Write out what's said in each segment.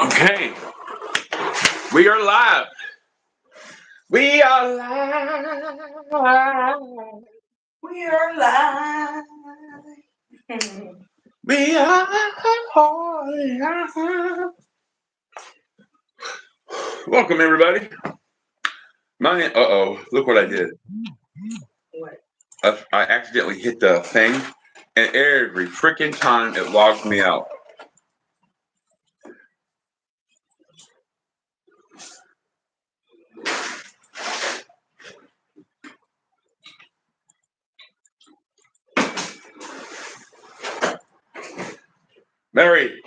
Okay, we are live. We are live. We are live. We are live. Welcome, everybody. Look what I did. What? I accidentally hit the thing, and every freaking time it logs me out. Mary,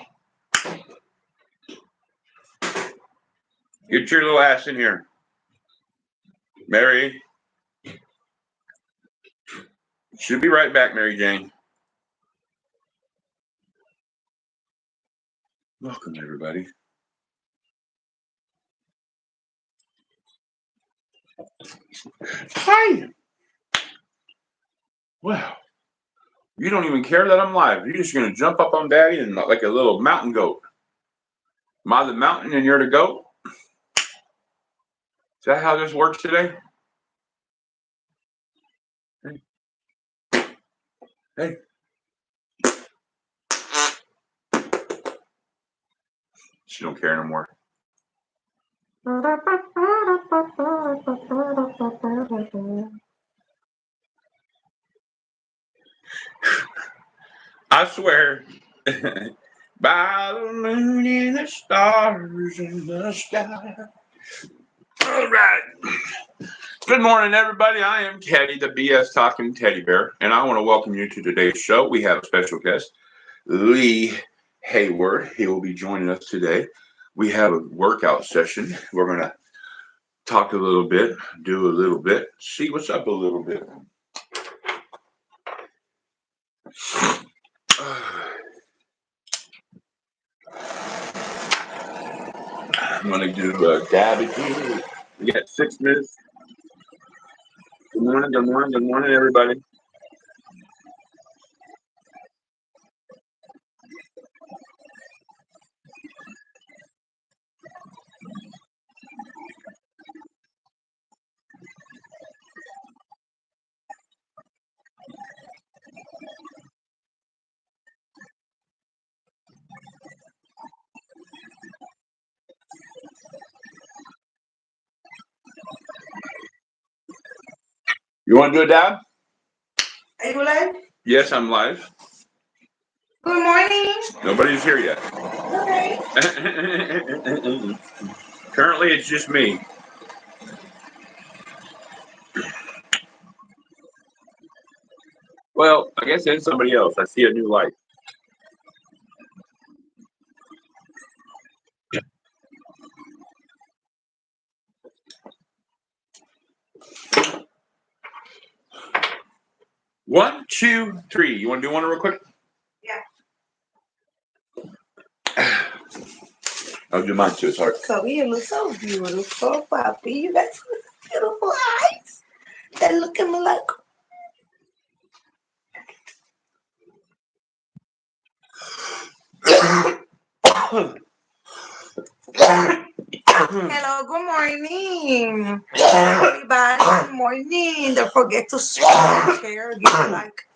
get your little ass in here. Mary. She'll be right back, Mary Jane. Welcome, everybody. Hi. Well, you don't even care that I'm live. You're just going to jump up on Daddy and like a little mountain goat. Am I the mountain and you're the goat? Is that how this works today? Hey. She don't care no more. I swear. By the moon and the stars in the sky. All right. Good morning, everybody. I am Teddy, the BS Talking Teddy Bear, and I want to welcome you to today's show. We have a special guest, Lee Hayward. He will be joining us today. We have a workout session. We're going to talk a little bit, do a little bit, see what's up a little bit. I'm going to do a dab at you. We got 6 minutes. Good morning, good morning, good morning, everybody. You want to do a dab? Are you live? Yes, I'm live. Good morning. Nobody's here yet. Okay. Currently, it's just me. Well, I guess it's somebody else. I see a new light. One, two, three. You want to do one real quick? Yeah. I'll do mine too. It's hard. So you look so beautiful, Papi. You got some beautiful eyes that look at me like. Hello, good morning. Everybody, good morning. Don't forget to share. Give like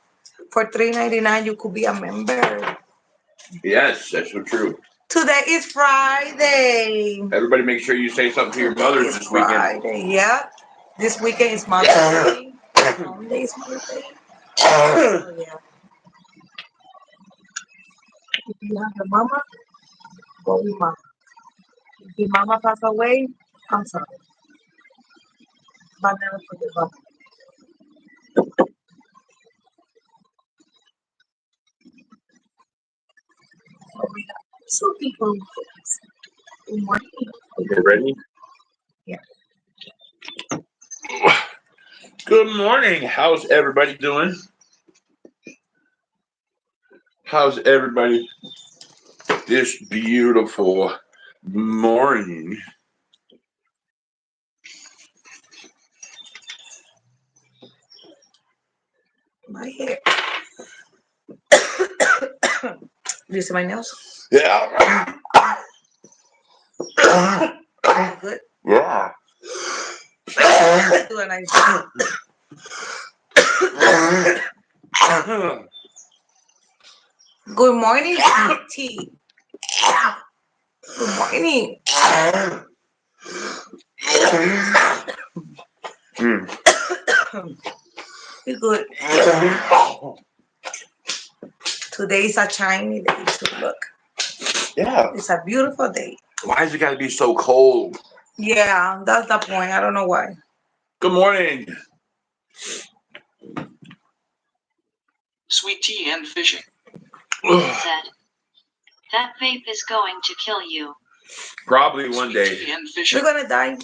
for $3.99 you could be a member. Yes, that's so true. Today is Friday. Everybody make sure you say something to your mothers this weekend. Friday, yeah. This weekend is Mother's Day. Sunday is Mother's Day. Oh, yeah. If you have a mama, go with mama. If your mama passed away, I'm sorry. But never forget mama. So we got two people with us. Good morning. Okay, ready? Yeah. Good morning. How's everybody doing? How's everybody this beautiful morning? My hair. Do you see my nails? Yeah. Good. Yeah. Do a nice job. Good morning, T. Good morning. Be good. Today is a shiny day. So look. Yeah. It's a beautiful day. Why has it got to be so cold? Yeah, that's the point. I don't know why. Good morning. Sweet tea and fishing. Said, that vape is going to kill you. Probably one Sweet day. tea and fishing. You're gonna die.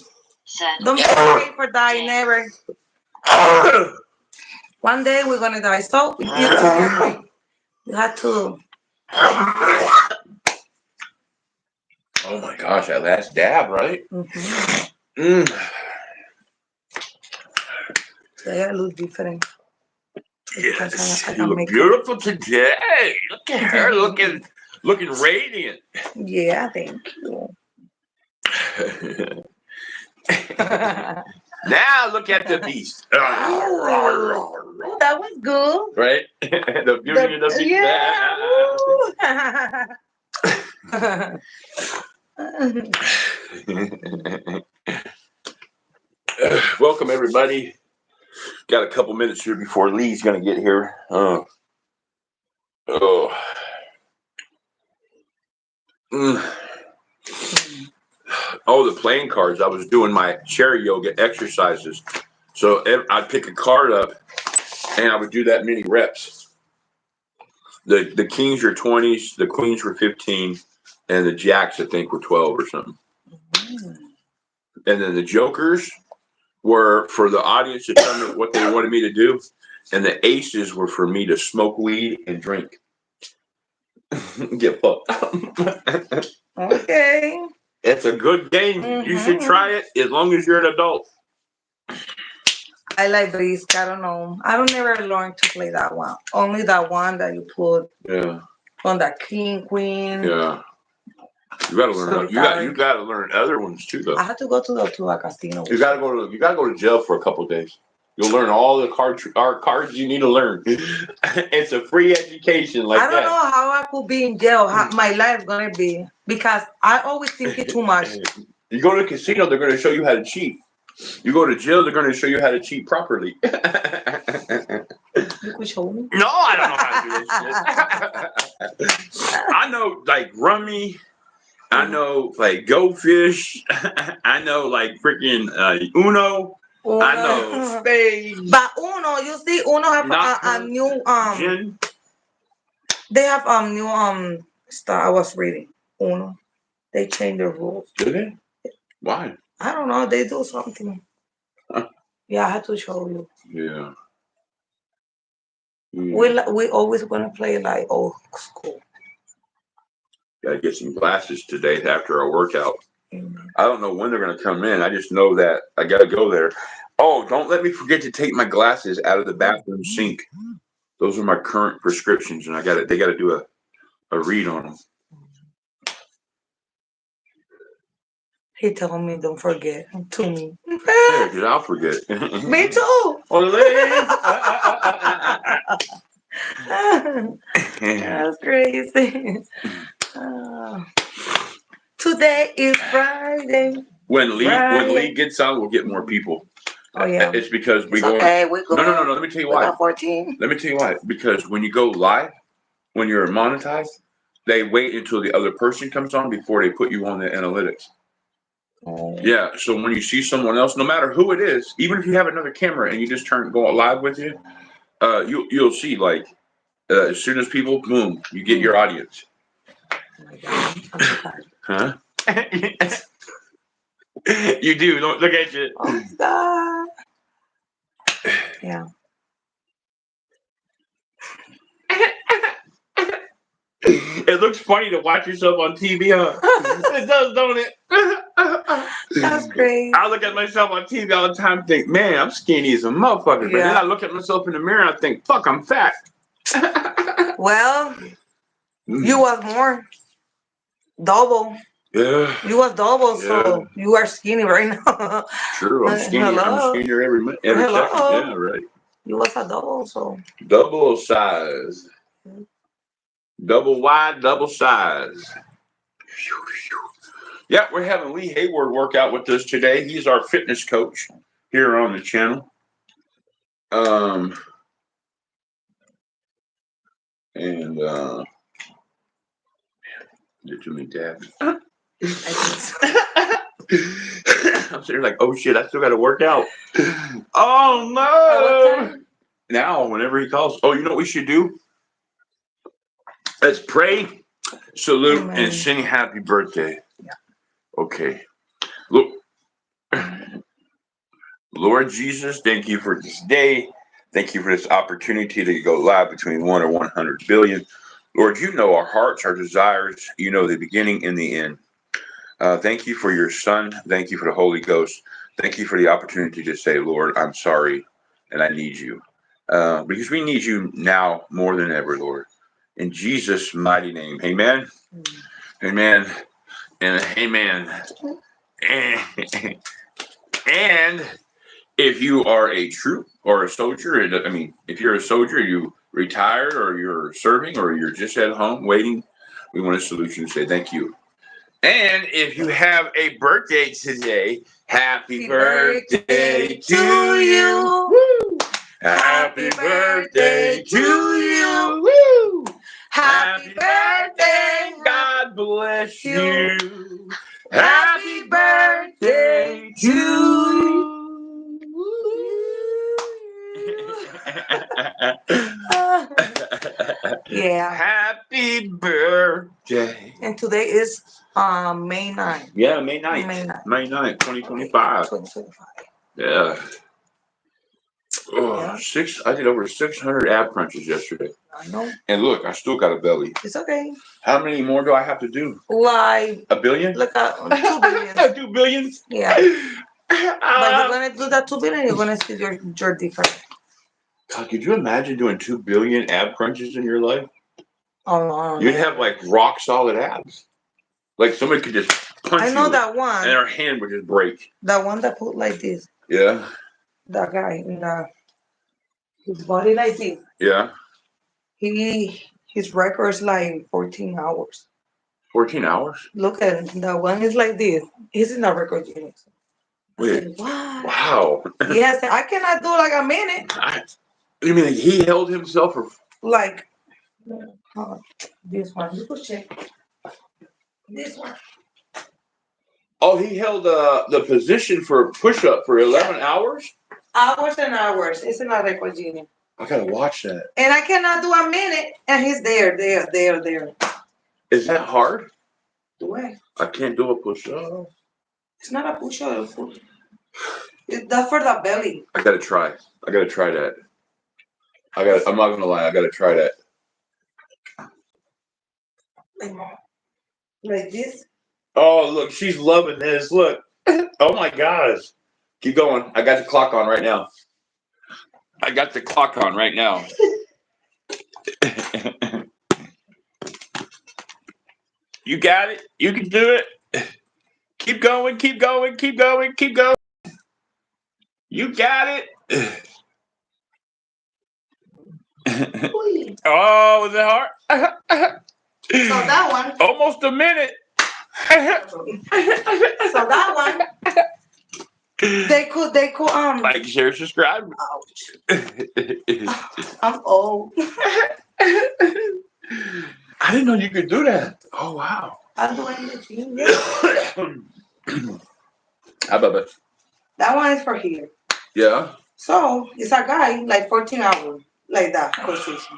Said, Don't be afraid for dying, never. One day we're gonna die. So you have to. Oh my gosh, that last dab, right? Today I look different. Yes, I you can look make beautiful today. Look at her looking radiant. Yeah, thank you. Now look at the beast. That was good. Right? The beauty of the beast. Welcome everybody. Got a couple minutes here before Lee's gonna get here. Oh, the playing cards. I was doing my chair yoga exercises. So I'd pick a card up and I would do that many reps. The kings were 20s, the queens were 15, and the jacks, I think, were 12 or something. And then the jokers were for the audience to tell me what they wanted me to do. And the aces were for me to smoke weed and drink. Get fucked. Okay. It's a good game. You should try it as long as you're an adult. I like Brisk. I don't know. I don't never learn to play that one. Only that one that you put on the king, queen. Yeah. You gotta learn. You gotta learn other ones too, though. I had to go to a casino. You gotta go to jail for a couple of days. You'll learn all the cards you need to learn. It's a free education like that. I don't know how I could be in jail. How my life gonna be, because I always think it too much. You go to a casino, they're gonna show you how to cheat. You go to jail, they're gonna show you how to cheat properly. You could show me? No, I don't know how to do this shit. I know like rummy. I know like Go Fish. I know like freaking Uno. I know spades. But Uno, you see, Uno have a new gin. They have new stuff. I was reading Uno. They changed the rules. Do they? Why? I don't know. They do something. Yeah, I had to show you. Yeah. We always gonna play like old school. Gotta get some glasses today after our workout. I don't know when they're gonna come in. I just know that I gotta go there. Oh, don't let me forget to take my glasses out of the bathroom sink. Those are my current prescriptions, and they gotta do a read on them. He told me don't forget to me. Yeah, because I'll forget. Me too. That's crazy. Today is Friday. When Lee gets on, we'll get more people. Oh yeah. It's because we go. Okay, we go. No. Let me tell you why. 14. Let me tell you why. Because when you go live, when you're monetized, they wait until the other person comes on before they put you on the analytics. Oh. Yeah. So when you see someone else, no matter who it is, even if you have another camera and you just go live with you, you'll see like as soon as people boom, you get your audience. Oh my God, I'm so tired. Huh? You do. Don't look at you. Oh God. Yeah. It looks funny to watch yourself on TV, huh? It does, don't it? That's great. I look at myself on TV all the time and think, man, I'm skinny as a motherfucker. But then I look at myself in the mirror and I think, fuck, I'm fat. Well, you was more double. Yeah. You was double, Yeah. so you are skinny right now. True. I'm skinny. I'm Hello. skinnier every second. Hello. Yeah. Right. You was a double, so. Double size. Double wide, double size. Yeah, we're having Lee Hayward work out with us today. He's our fitness coach here on the channel. And did too many tabs. I think so. I'm sitting like, oh shit, I still got to work out. Oh no! Now, whenever he calls, oh, you know what we should do? Let's pray, salute, Amen. and sing happy birthday. Yeah. Okay. Look, Lord Jesus, thank you for this day. Thank you for this opportunity to go live between 1 or 100 billion. Lord, you know our hearts, our desires. You know the beginning and the end. Thank you for your son. Thank you for the Holy Ghost. Thank you for the opportunity to say, Lord, I'm sorry and I need you. Because we need you now more than ever, Lord. In Jesus' mighty name. Amen. Amen. And amen. And if you are a troop or a soldier, I mean, if you're a soldier, you retired or you're serving or you're just at home waiting, we want to salute you and say thank you. And if you have a birthday today, happy birthday to you. Woo! Happy birthday to you. Woo! Happy birthday. God bless you. Happy birthday to you. Yeah. Happy birthday. And today is May 9th. Yeah, May 9th. May 9th. May 9th, 2025. 2025. Yeah. Oh, Yeah. I did over 600 ab crunches yesterday. I know. And look, I still got a belly. It's okay. How many more do I have to do? Like A billion? look at 2 billion. 2 billion? Yeah. But you're gonna do that 2 billion, you're gonna see your different. God, could you imagine doing 2 billion ab crunches in your life? Oh no. You'd have like rock solid abs. Like somebody could just punch you. I know that one. And our hand would just break. That one that put like this. Yeah. That guy in his body like this. Yeah. His record is like 14 hours. 14 hours? Look at it. That one is like this. He's in the record unit. Wait. What? Wow. Yes, I cannot do like a minute. You mean he held himself for Like this one. You could check. This one. Oh, he held the position for push-up for 11 hours? Hours and hours. It's in a record unit. I gotta watch that. And I cannot do a minute, and he's there. Is that hard? Do I? I can't do a push-up. It's not a push-up. That's for the belly. I gotta try that. I'm not gonna lie, I gotta try that. Like this. Oh, look, she's loving this. Look. Oh my gosh. Keep going. I got the clock on right now. You got it. You can do it. Keep going. You got it. Oh, was it hard? So that one. Almost a minute. So that one. They could like, share, subscribe. Ouch. I'm old. I didn't know you could do that. Oh wow. I'm doing the gym. Yeah. How about that? That one is for here. Yeah. So it's a guy like 14 hours like that position.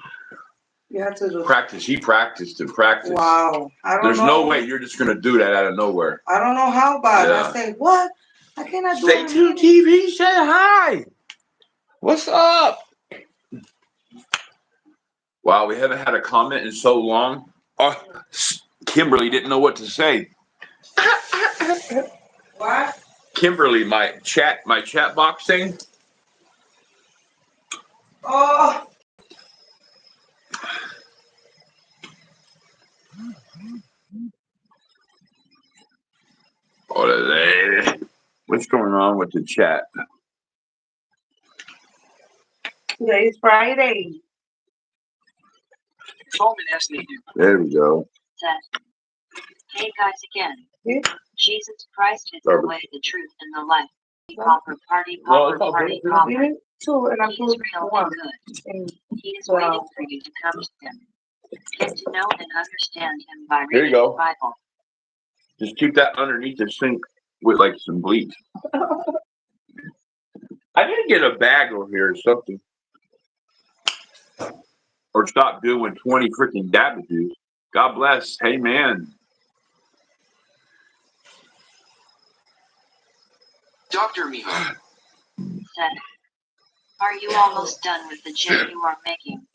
You have to do practice. He practiced and practiced. Wow. There's no way you're just gonna do that out of nowhere. I don't know how, but I say what? I cannot do it. Stay tuned TV. Say hi. What's up? Wow, we haven't had a comment in so long. Oh, Kimberly didn't know what to say. What? Kimberly, my chat box thing. Oh. What's going on with the chat? Today is Friday. There we go. Said, hey guys again. Yeah. Jesus Christ is the way, the truth, and the life. Party popper. Two, and I'm He's real and good. And He is waiting for you to come to him. Get to know and understand him by Here you reading go. the Bible. Just keep that underneath the sink with like some bleach. I need to get a bag over here or something. Or stop doing 20 freaking damages. God bless. Amen. Dr. Miho. Said, are you almost done with the gym you are making?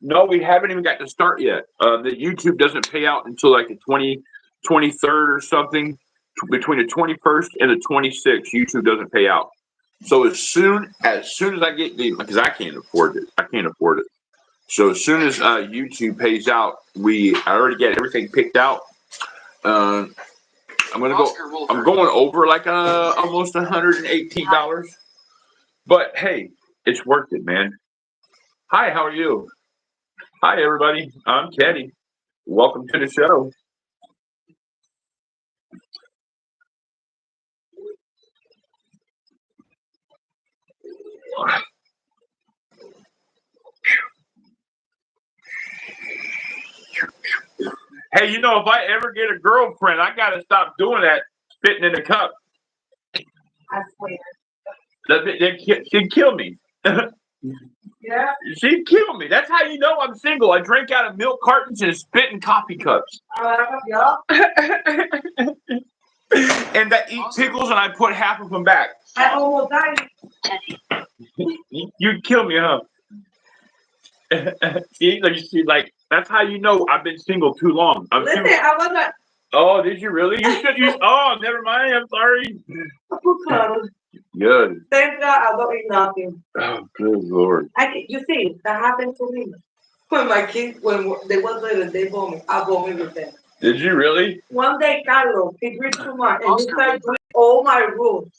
No, we haven't even got to start yet. The YouTube doesn't pay out until like the 23rd or something. Between the 21st and the 26th, YouTube doesn't pay out. So as soon as I get because I can't afford it. So as soon as YouTube pays out, I already get everything picked out. I'm going over like almost $118. But hey, it's worth it, man. Hi, how are you? Hi, everybody. I'm Teddy. Welcome to the show. Hey, if I ever get a girlfriend, I got to stop doing that, spitting in the cup. I swear. She'd kill me. Yeah. She'd kill me. That's how you know I'm single. I drink out of milk cartons and spit in coffee cups. Yeah. And I eat pickles and I put half of them back. I almost died. You'd kill me, huh? See, like that's how you know I've been single too long. Listen, I was like, oh, did you really? You should use. Oh, never mind. I'm sorry. Good. Thank God I don't eat nothing. Oh, good Lord. You see, that happened to me. When my kids, when they was little, they vomit. I vomit with them. Did you really? One day, Carlos, he drank too much and he started doing all my rules.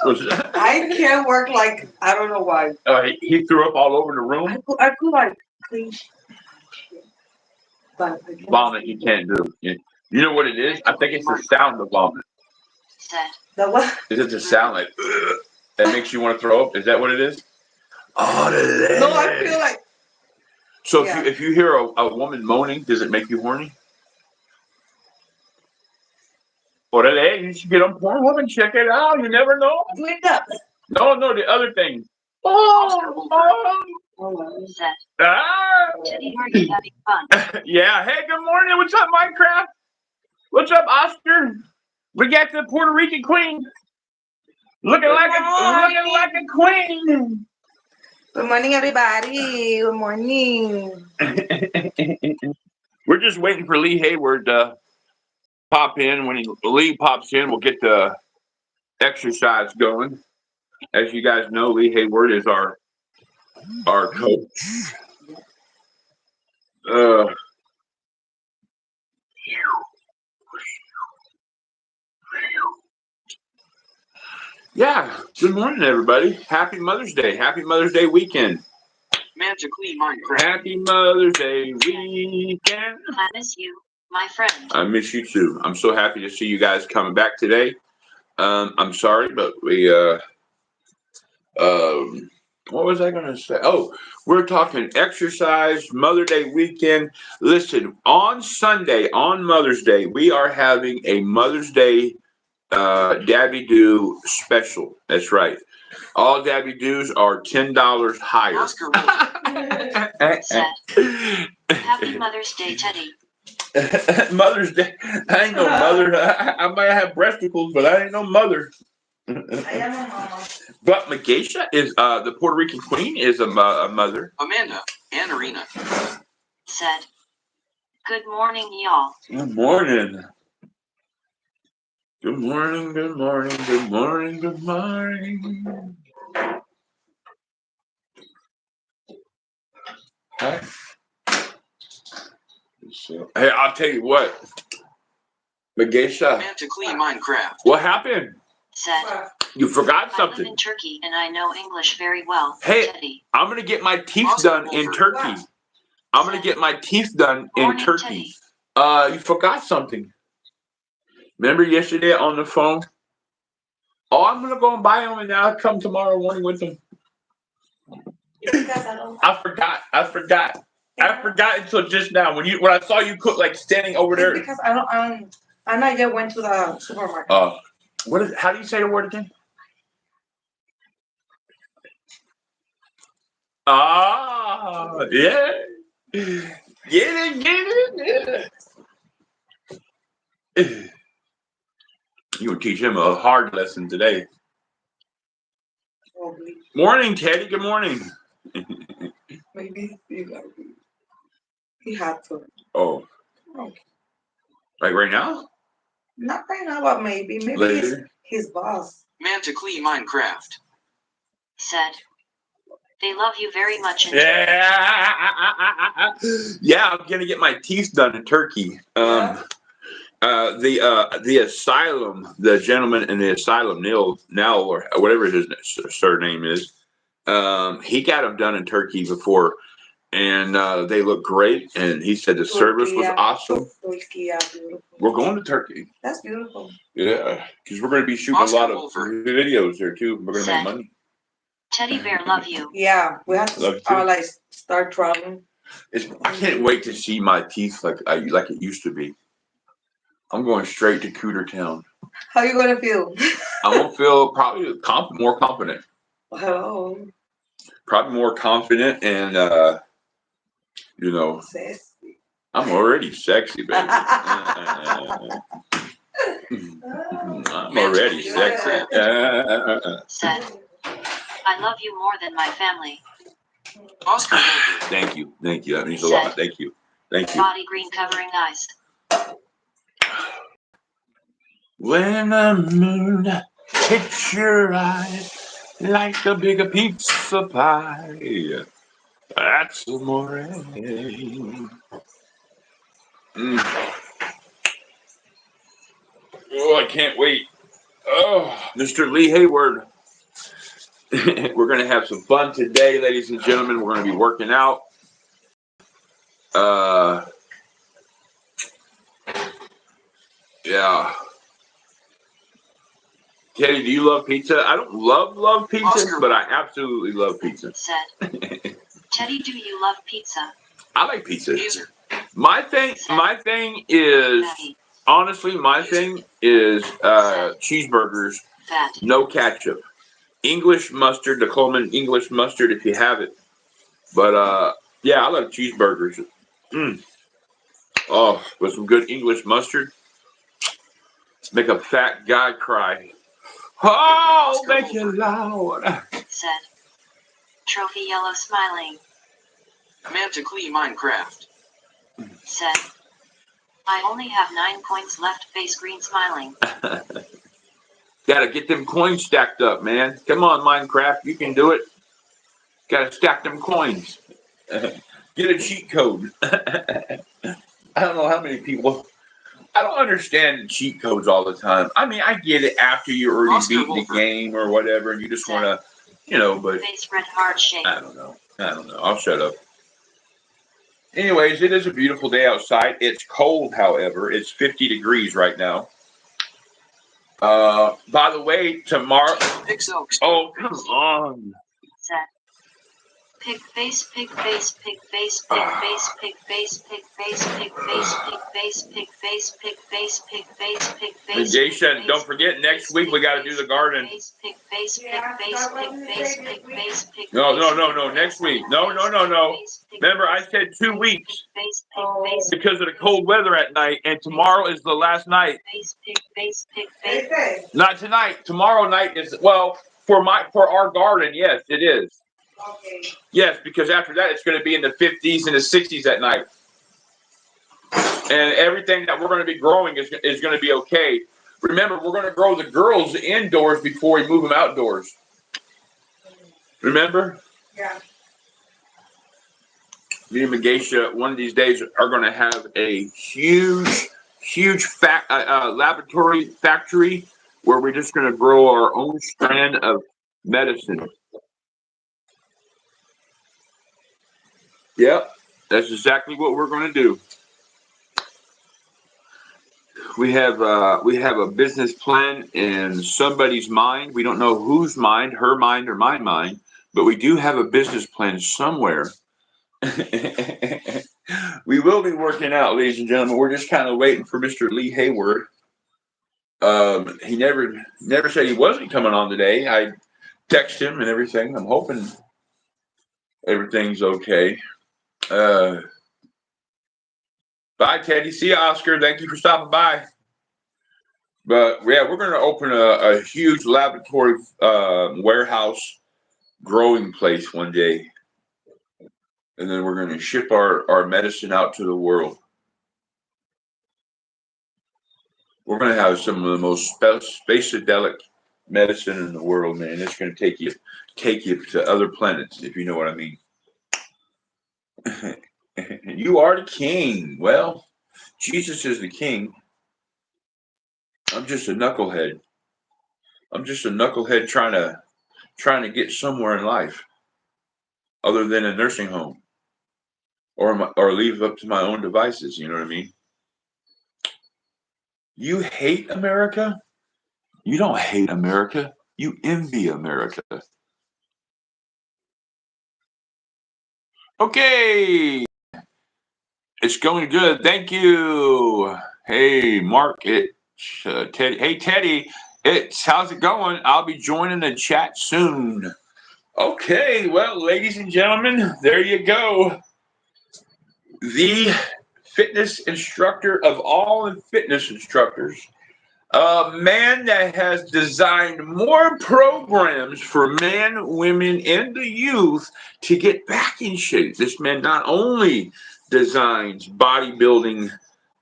What's up? I can't work like, I don't know why. He threw up all over the room? I could like clean but vomit you can't do. You know what it is? I think it's the sound of vomit. The what? Is it the sound like that makes you want to throw up? Is that what it is? Oh, no, I feel like. So if you hear a woman moaning, does it make you horny? Orale, you should get on Pornhub and check it out. You never know. No, the other thing. Yeah. Hey, good morning. What's up, Minecraft? What's up, Oscar? We got the Puerto Rican queen. Looking like a queen. Good morning, everybody. Good morning. We're just waiting for Lee Hayward to pop in. When Lee pops in, we'll get the exercise going. As you guys know, Lee Hayward is our coach. Yeah. Good morning, everybody. Happy Mother's Day. Happy Mother's Day weekend. Magically Minecraft. Happy Mother's Day weekend. I miss you, my friend. I miss you too. I'm so happy to see you guys coming back today. I'm sorry, but we what was I gonna say? Oh, we're talking exercise, Mother's Day weekend. Listen, on Sunday, on Mother's Day, we are having a Mother's Day Dabby Do special. That's right. All Dabby Doos are $10 higher. Happy Mother's Day, Teddy. Mother's Day. I ain't no mother. I might have breasticles, but I ain't no mother. But Mageisha is the Puerto Rican queen is a mother. Amanda and Arena said, "Good morning, y'all." Good morning. Good morning. Good morning. Good morning. Good morning. Hi. Hey, I'll tell you what. Mageisha, Man to clean Minecraft. what happened? Said, You forgot I live something. in Turkey and I know English very well. Hey, Teddy. I'm gonna get my teeth Oscar done in Wolford. Turkey. I'm gonna get my teeth done in Morning, Turkey. Teddy. You forgot something. Remember yesterday on the phone? Oh, I'm gonna go and buy them, and I'll come tomorrow morning with them. I forgot until just now when I saw you cook, like standing over there. It's because I not yet went to the supermarket. How do you say the word again? Ah, yeah. Get it. You would teach him a hard lesson today. Probably. Morning, Teddy. Good morning. Maybe he had to. Oh, Okay. like right now? Not right now, but maybe Later. his boss. Man to clean Minecraft. Said, they love you very much in Turkey. Yeah, I'm gonna get my teeth done in Turkey. Yeah. The asylum, the gentleman in the asylum, Neil, or whatever his surname is, he got them done in Turkey before, and they look great. And he said the service was awesome. Turkey, beautiful. We're going to Turkey. That's beautiful. Yeah, because we're going to be shooting Oscar a lot of Wolford. videos there too. We're going to make money. Teddy bear love you. Yeah, we have Love you to too. like start traveling. I can't wait to see my teeth like it used to be. I'm going straight to Cooter Town. How you gonna feel? I'm gonna feel probably more confident. Hello. Probably more confident, and Sexy. I'm already sexy, baby. I'm already sexy. Said, I love you more than my family. Oscar Wolford. Thank you. That means a lot. Thank you. Body green covering eyes. When the moon hits your eyes like a big pizza pie, that's amore. Oh, I can't wait. Oh, Mr. Lee Hayward. We're going to have some fun today, ladies and gentlemen. We're going to be working out. Yeah. Teddy, do you love pizza? I don't love pizza, Oscar. but I absolutely love pizza. Said, Teddy, do you love pizza? I like pizza. Hazer. My thing is, honestly, cheeseburgers, Fat. no ketchup. English mustard, the Coleman English mustard if you have it. But yeah, I love cheeseburgers. Oh, with some good English mustard. Make a fat guy cry. Oh, make it loud. Said, trophy yellow smiling. Man to clean Minecraft. Said, I only have 9 points left, face green smiling. Gotta get them coins stacked up, man. Come on, Minecraft, you can do it. Gotta stack them coins. Get a cheat code. I don't know how many people. I don't understand cheat codes all the time. I mean, I get it after you already Oscar beat the Wolford. game or whatever, and you just want to, but Face red heart shape. I don't know. I'll shut up. Anyways, it is a beautiful day outside. It's cold, however. It's 50 degrees right now. By the way, tomorrow. Pixel. Oh, come on. Said, pig face, pig face, pig face, pig face, pig face, pig face, pig face, pig face, pig face, pig face, pig face, pig face. And Jason, don't forget, next week we got to do the garden. Pig face, pig face, pig face, pig face, pig face. No, next week. No. Remember, I said 2 weeks because of the cold weather at night, and tomorrow is the last night. Not tonight. Tomorrow night is, well, for our garden, yes, it is. Okay. Yes, because after that, it's going to be in the 50s and the 60s at night. And everything that we're going to be growing is going to be okay. Remember, we're going to grow the girls indoors before we move them outdoors. Remember? Yeah. Me and Mageisha, one of these days, are going to have a huge huge laboratory factory where we're just going to grow our own strand of medicine. Yep, that's exactly what we're going to do. We have a business plan in somebody's mind. We don't know whose mind, her mind or my mind, but we do have a business plan somewhere. We will be working out, ladies and gentlemen. We're just kind of waiting for Mr. Lee Hayward. He never said he wasn't coming on today. I text him and everything. I'm hoping everything's okay. Bye, Teddy. See you, Oscar. Thank you for stopping by. But yeah, we're going to open a huge laboratory warehouse growing place one day. And then we're going to ship our medicine out to the world. We're going to have some of the most space-adelic medicine in the world, man. It's going to take you to other planets, if you know what I mean. You are the king. Well, Jesus is the king. I'm just a knucklehead. I'm just a knucklehead trying to get somewhere in life, other than a nursing home, or leave up to my own devices. You know what I mean? You hate America? You don't hate America. You envy America. Okay. It's going good. Thank you. Hey, Mark. It's Teddy. Hey, Teddy. How's it going? I'll be joining the chat soon. Okay. Well, ladies and gentlemen, there you go. The fitness instructor of all fitness instructors. A man that has designed more programs for men, women, and the youth to get back in shape. This man not only designs bodybuilding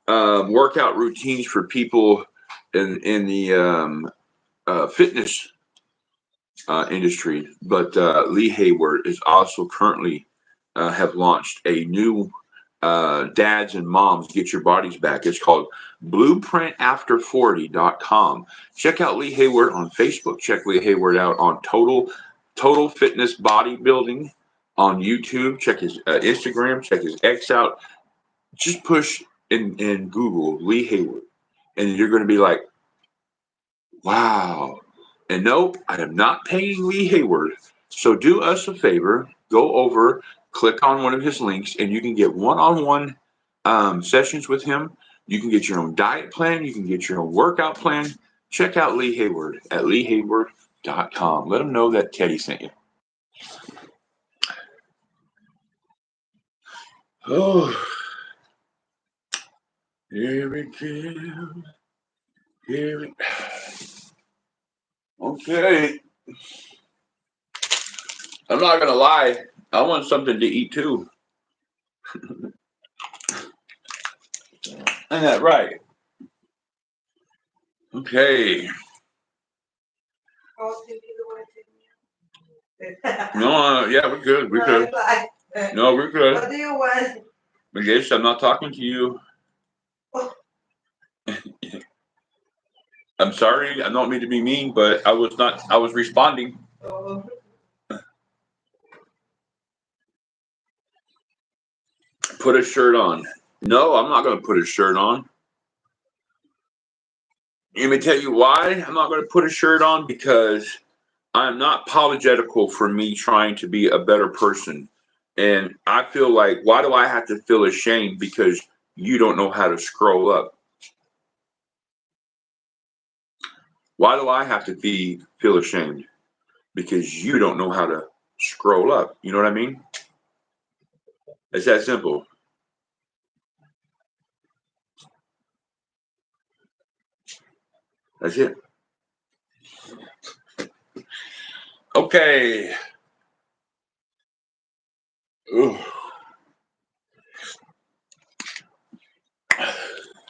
workout routines for people in the fitness industry, but Lee Hayward is also currently have launched a new dads and moms get your bodies back. It's called blueprintafter40.com. Check out Lee Hayward on Facebook. Check Lee Hayward out on Total Fitness Bodybuilding on YouTube. Check his Instagram. Check his X out. Just push in Google Lee Hayward, and you're going to be like, wow. And nope, I am not paying Lee Hayward. So do us a favor, go over, click on one of his links, and you can get one-on-one sessions with him. You can get your own diet plan. You can get your own workout plan. Check out Lee Hayward at leehayward.com. Let him know that Teddy sent you. Oh, here we go. Here we go. Okay. I'm not going to lie. I want something to eat too. Isn't that right? Okay. No, yeah, we're good. We're good. No, we're good. What do you want? But yes, I'm not talking to you. I'm sorry. I don't mean to be mean, but I was responding. Put a shirt on. No, I'm not going to put a shirt on. Let me tell you why I'm not going to put a shirt on, because I'm not apologetical for me trying to be a better person. And I feel like, why do I have to feel ashamed because you don't know how to scroll up? Why do I have to feel ashamed because you don't know how to scroll up? You know what I mean? It's that simple. That's it. Okay. Ooh.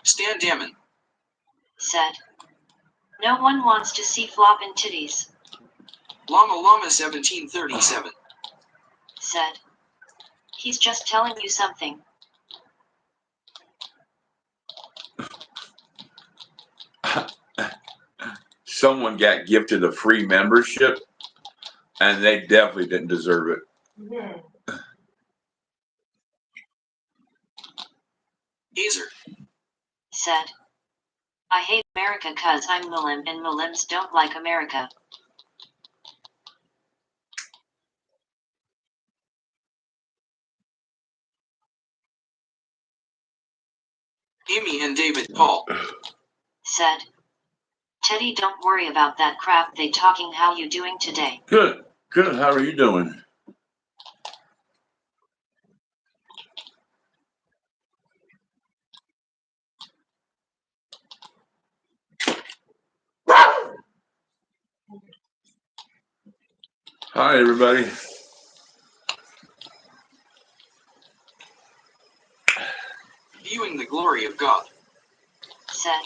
Stan Damon. Said. No one wants to see flopping titties. Llama Llama 1737. Said. He's just telling you something. Someone got gifted a free membership, and they definitely didn't deserve it. Hazer. Said. I hate America 'cause I'm Muslim and Muslims don't like America. Amy and David Paul. Said. Teddy, don't worry about that crap they talking. How you doing today? Good, good. How are you doing? Hi, everybody. Viewing the glory of God. Said.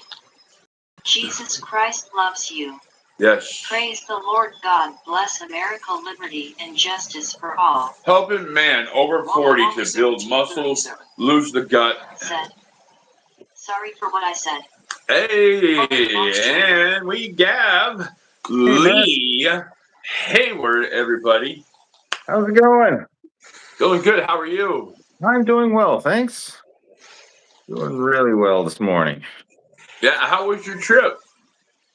Jesus Christ loves you. Yes. Praise the Lord. God bless America, liberty and justice for all. Helping man over 40 to build muscles, lose the gut. Said. Sorry for what I said. Hey, and we have Lee Hayward, everybody. How's it going? Doing good. How are you? I'm doing well, thanks. Doing really well this morning. Yeah, how was your trip?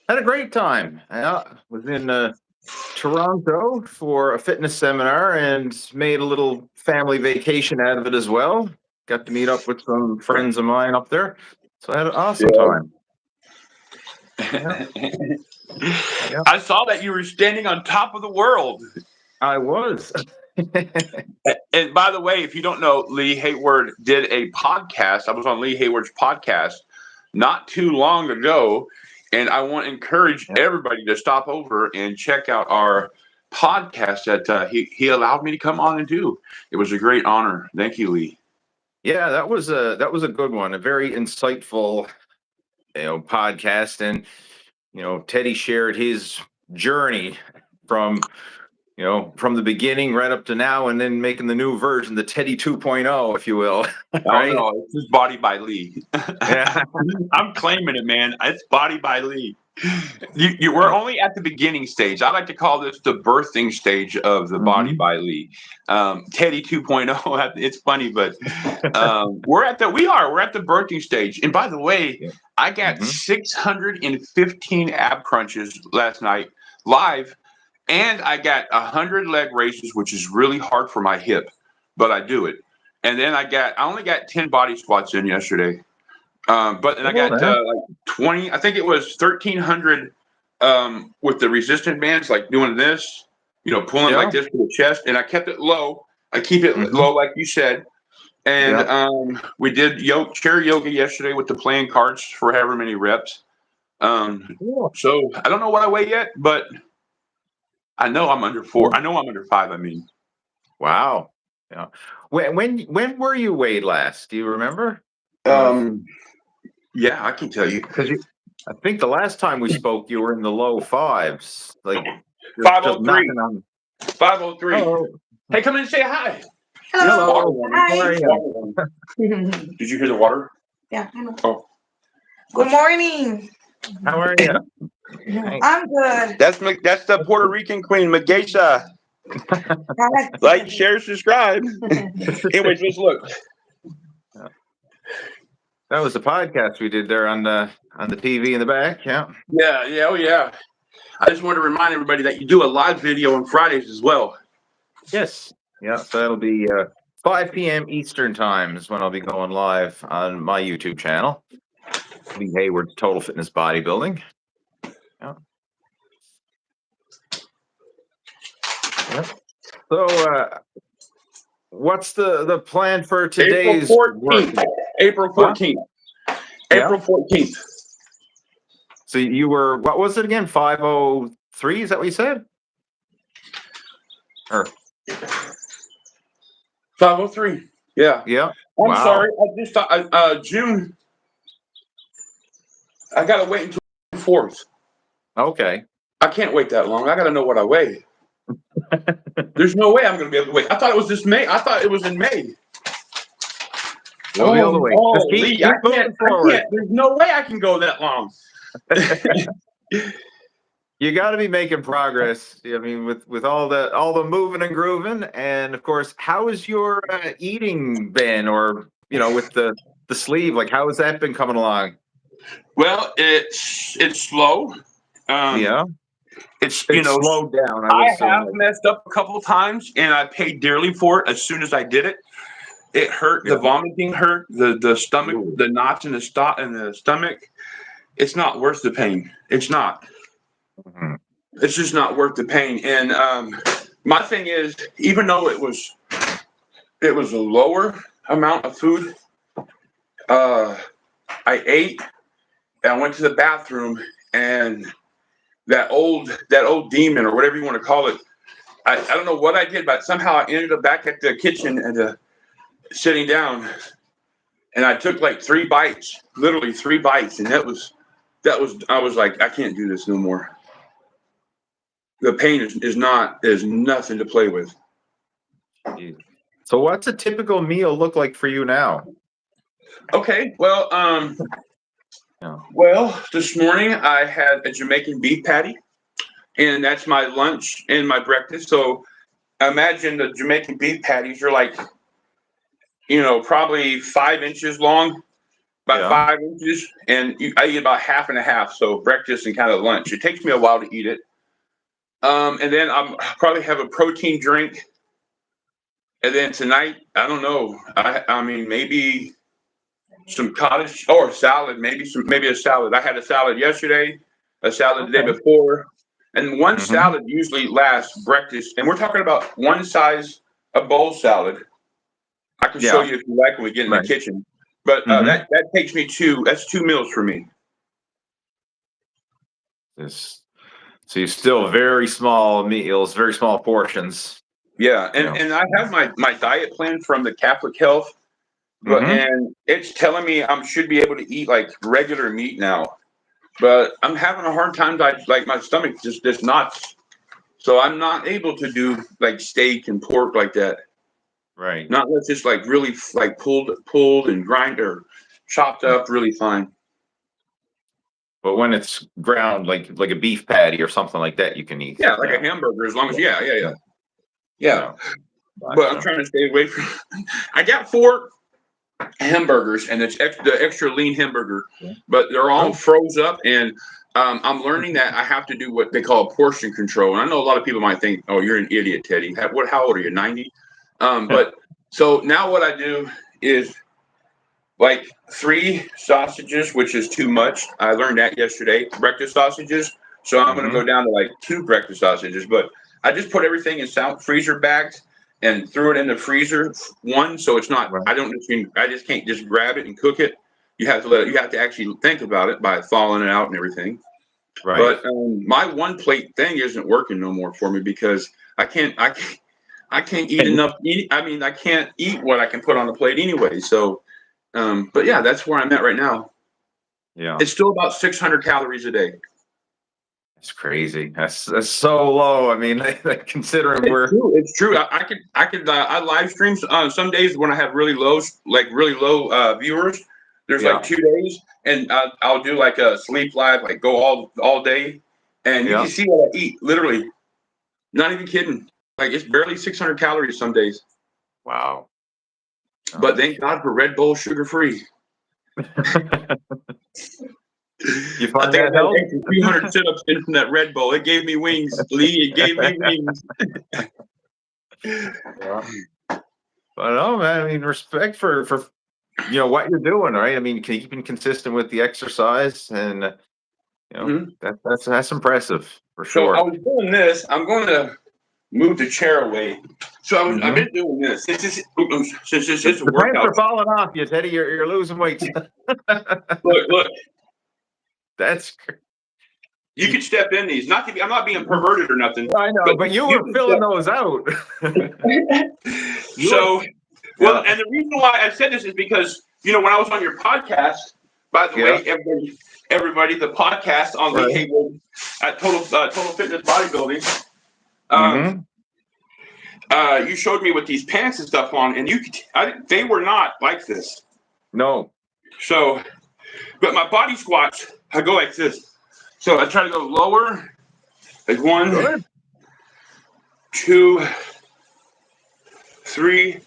Had a great time. I was in Toronto for a fitness seminar and made a little family vacation out of it as well. Got to meet up with some friends of mine up there. So I had an awesome time. Yeah. I saw that you were standing on top of the world. I was. And by the way, if you don't know, Lee Hayward did a podcast. I was on Lee Hayward's podcast not too long ago, and I want to encourage everybody to stop over and check out our podcast that he allowed me to come on and do. It was a great honor. Thank you, Lee. Yeah, that was a good one. A very insightful, podcast, and Teddy shared his journey from the beginning right up to now, and then making the new version, the Teddy 2.0, if you will. Right? Oh, no, it's just Body by Lee. Yeah. I'm claiming it, man. It's Body by Lee. We're only at the beginning stage. I like to call this the birthing stage of the Body by Lee. Teddy 2.0. It's funny, but we're at the birthing stage. And by the way, I got 615 ab crunches last night live. And I got 100 leg raises, which is really hard for my hip, but I do it. And then I only got 10 body squats in yesterday. I got like 20, I think it was 1,300 with the resistant bands, like doing this, pulling like this for the chest. And I kept it low. I keep it low, like you said. And we did chair yoga yesterday with the playing cards for however many reps. So I don't know what I weigh yet, but I know I'm under 4. I know I'm under 5. I mean, wow. Yeah. When were you weighed last? Do you remember? Yeah, I can tell you. Because I think the last time we spoke, you were in the low 5s, like 503. 503. Oh. Hey, come in and say hi. Hello. How are you? Did you hear the water? Yeah, I know. Oh. Good morning. How are you? I'm good. That's the Puerto Rican queen, Mageisha. Like, share, subscribe. Anyways, let's look. That was the podcast we did there on the TV in the back. Yeah. Yeah. Oh, yeah. I just wanted to remind everybody that you do a live video on Fridays as well. Yes. Yeah. So that'll be 5 p.m. Eastern time is when I'll be going live on my YouTube channel, Lee Hayward's Total Fitness Bodybuilding. Yeah. Yep. So, what's the plan for today's work? April 14th. April 14th. So you were, what was it again? 503? Is that what you said? Or 503. Yeah. Yeah. I'm sorry. I just thought June. I gotta wait until the 4th. Okay. I can't wait that long. I gotta know what I weigh. There's no way I'm gonna be able to wait. I thought it was this May. I thought it was in May. Lee, Lee, I can't. There's no way I can go that long. You got to be making progress. I mean, with all the moving and grooving, and of course, how has your eating been, or with the sleeve, like how has that been coming along? Well, it's slow. Yeah, It's slowed down. I would I assume. have messed up a couple of times, and I paid dearly for it. As soon as I did it, it hurt. Yeah. The vomiting hurt. The stomach, Ooh. the knots in the stomach. It's not worth the pain. It's not. Mm-hmm. It's just not worth the pain. And my thing is, even though it was a lower amount of food, I ate. And I went to the bathroom, and that old demon, or whatever you want to call it, I don't know what I did, but somehow I ended up back at the kitchen and sitting down, and I took like 3 bites, literally 3 bites, and that was I was like, I can't do this no more. The pain is nothing to play with. So what's a typical meal look like for you now? Okay, well, this morning I had a Jamaican beef patty, and that's my lunch and my breakfast. So imagine the Jamaican beef patties are like, probably 5 inches long, about 5 inches, and I eat about half and a half. So breakfast and kind of lunch. It takes me a while to eat it. And then I'll probably have a protein drink. And then tonight, I don't know. I mean, maybe some cottage or salad, maybe a salad. I had a salad yesterday, a salad the day before, and one salad usually lasts breakfast. And we're talking about one size, a bowl salad. I can show you if you like when we get in the kitchen. But that takes me that's 2 meals for me. So you're still very small meals, very small portions. Yeah, and I have my diet plan from the Catholic Health, but and it's telling me I should be able to eat like regular meat now, but I'm having a hard time. Like my stomach just does not, so I'm not able to do like steak and pork like that. Right. Not unless it's like really like pulled and grind or chopped up really fine. But when it's ground like a beef patty or something like that, you can eat. Yeah, like a hamburger, as long as yeah. But I'm trying to stay away from. I got 4 hamburgers, and it's the extra lean hamburger, but they're all froze up, and I'm learning that I have to do what they call portion control. And I know a lot of people might think, "Oh, you're an idiot, Teddy. How old are you? 90?" But so now what I do is like 3 sausages, which is too much. I learned that yesterday, breakfast sausages. So I'm going to go down to like 2 breakfast sausages, but I just put everything in freezer bags and threw it in the freezer. So it's not, I just can't just grab it and cook it. You have to actually think about it by thawing it out and everything. Right. But my 1 plate thing isn't working no more for me because I can't eat enough. I can't eat what I can put on the plate anyway. So, but yeah, that's where I'm at right now. Yeah. It's still about 600 calories a day. That's crazy. That's so low. I mean, considering it's true. I live stream some days when I have really low viewers. There's like 2 days, and I'll do like a sleep live, like go all day, and you can see what I eat. Literally, not even kidding. Like it's barely 600 calories some days. Wow. But thank God for Red Bull sugar free. You find that help? 300 sit-ups in from that Red Bull. It gave me wings, Lee. It gave me wings. But no, man. I mean, respect for what you're doing, right? I mean, keeping consistent with the exercise, and that's impressive for sure. So I was doing this. I'm going to move the chair away. So I've been doing this. Since this is a workout. Pants are falling off you, Teddy. You're losing weight. Look. That's. You can step in these. I'm not being perverted or nothing. I know, but you were filling those out. And the reason why I said this is because when I was on your podcast. By the way, everybody, the podcast on Lee Hayward at Total Fitness Bodybuilding. You showed me with these pants and stuff on, and they were not like this. No. So, but my body squats I go like this. So I try to go lower, like 1, Good. 2, 3,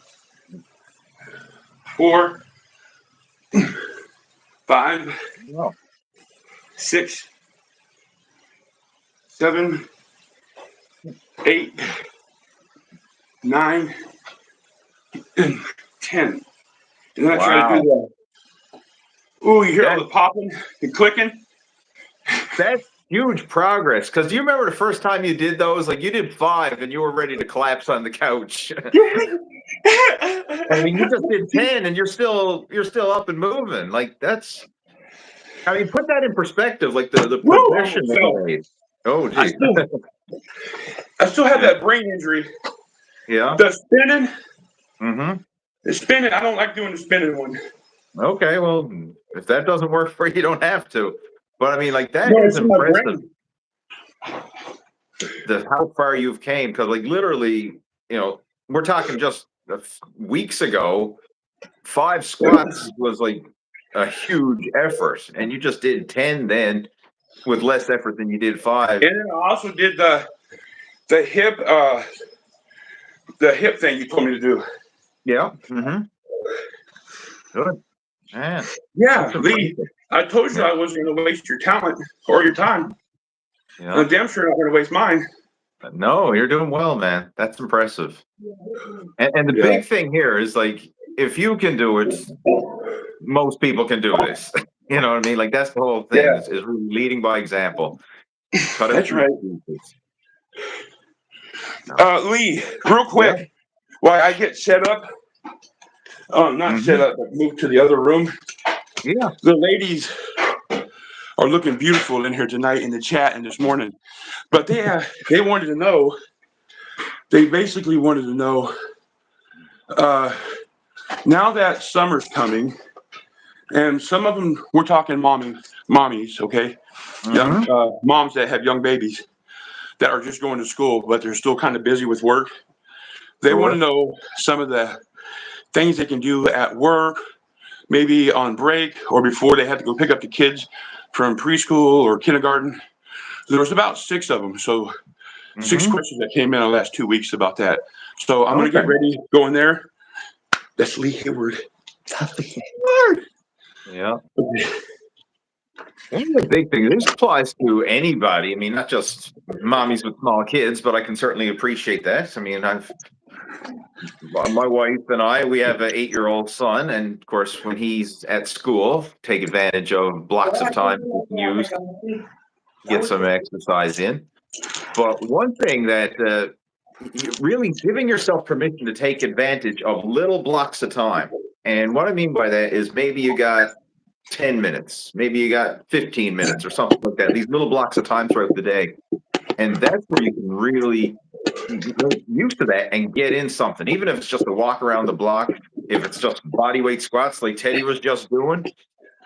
4, 5, Wow. 6, 7, 8, 9, and 10. And then I try to do that. Ooh, you hear all the popping and clicking? That's huge progress. Because do you remember the first time you did those? Like you did 5 and you were ready to collapse on the couch. I mean, you just did 10 and you're still up and moving. Like that's, I mean, put that in perspective, like the progression that you made. Oh, geez. I still have that brain injury. Yeah. The spinning. Mm-hmm. The spinning, I don't like doing the spinning one. Okay, well, if that doesn't work for you, you don't have to. But I mean, like that No, is it's in my impressive. brain. How far you've came, because like literally, we're talking just weeks ago, 5 squats was like a huge effort, and you just did 10 then with less effort than you did 5. And then I also did the hip thing you told me to do. Yeah. Mm-hmm. Good. Man. Yeah, Lee, I told you I wasn't going to waste your talent or your time. Yeah. I'm damn sure not going to waste mine. No, you're doing well, man. That's impressive. And the big thing here is like, if you can do it, most people can do this. You know what I mean? Like that's the whole thing is really leading by example. That's right. Lee, real quick, while I get set up, not set up, but move to the other room. Yeah. The ladies are looking beautiful in here tonight in the chat and this morning. But they wanted to know, they basically wanted to know, now that summer's coming, and some of them, we're talking mommies, okay? Young moms that have young babies that are just going to school, but they're still kind of busy with work. They want to know some of the things they can do at work, maybe on break or before they have to go pick up the kids from preschool or kindergarten. There was about 6 of them. So 6 questions that came in the last 2 weeks about that. So I'm going to get ready, go in there. That's Lee Hayward. Yeah. One of the big things, this applies to anybody. I mean, not just mommies with small kids, but I can certainly appreciate that. I mean, my wife and I, we have an 8-year-old son, and of course, when he's at school, take advantage of blocks of time we can use, get some exercise in. But one thing that really giving yourself permission to take advantage of little blocks of time. And what I mean by that is maybe you got 10 minutes, maybe you got 15 minutes or something like that. These little blocks of time throughout the day. And that's where you can really get used to that and get in something, even if it's just a walk around the block, if it's just body weight squats like Teddy was just doing,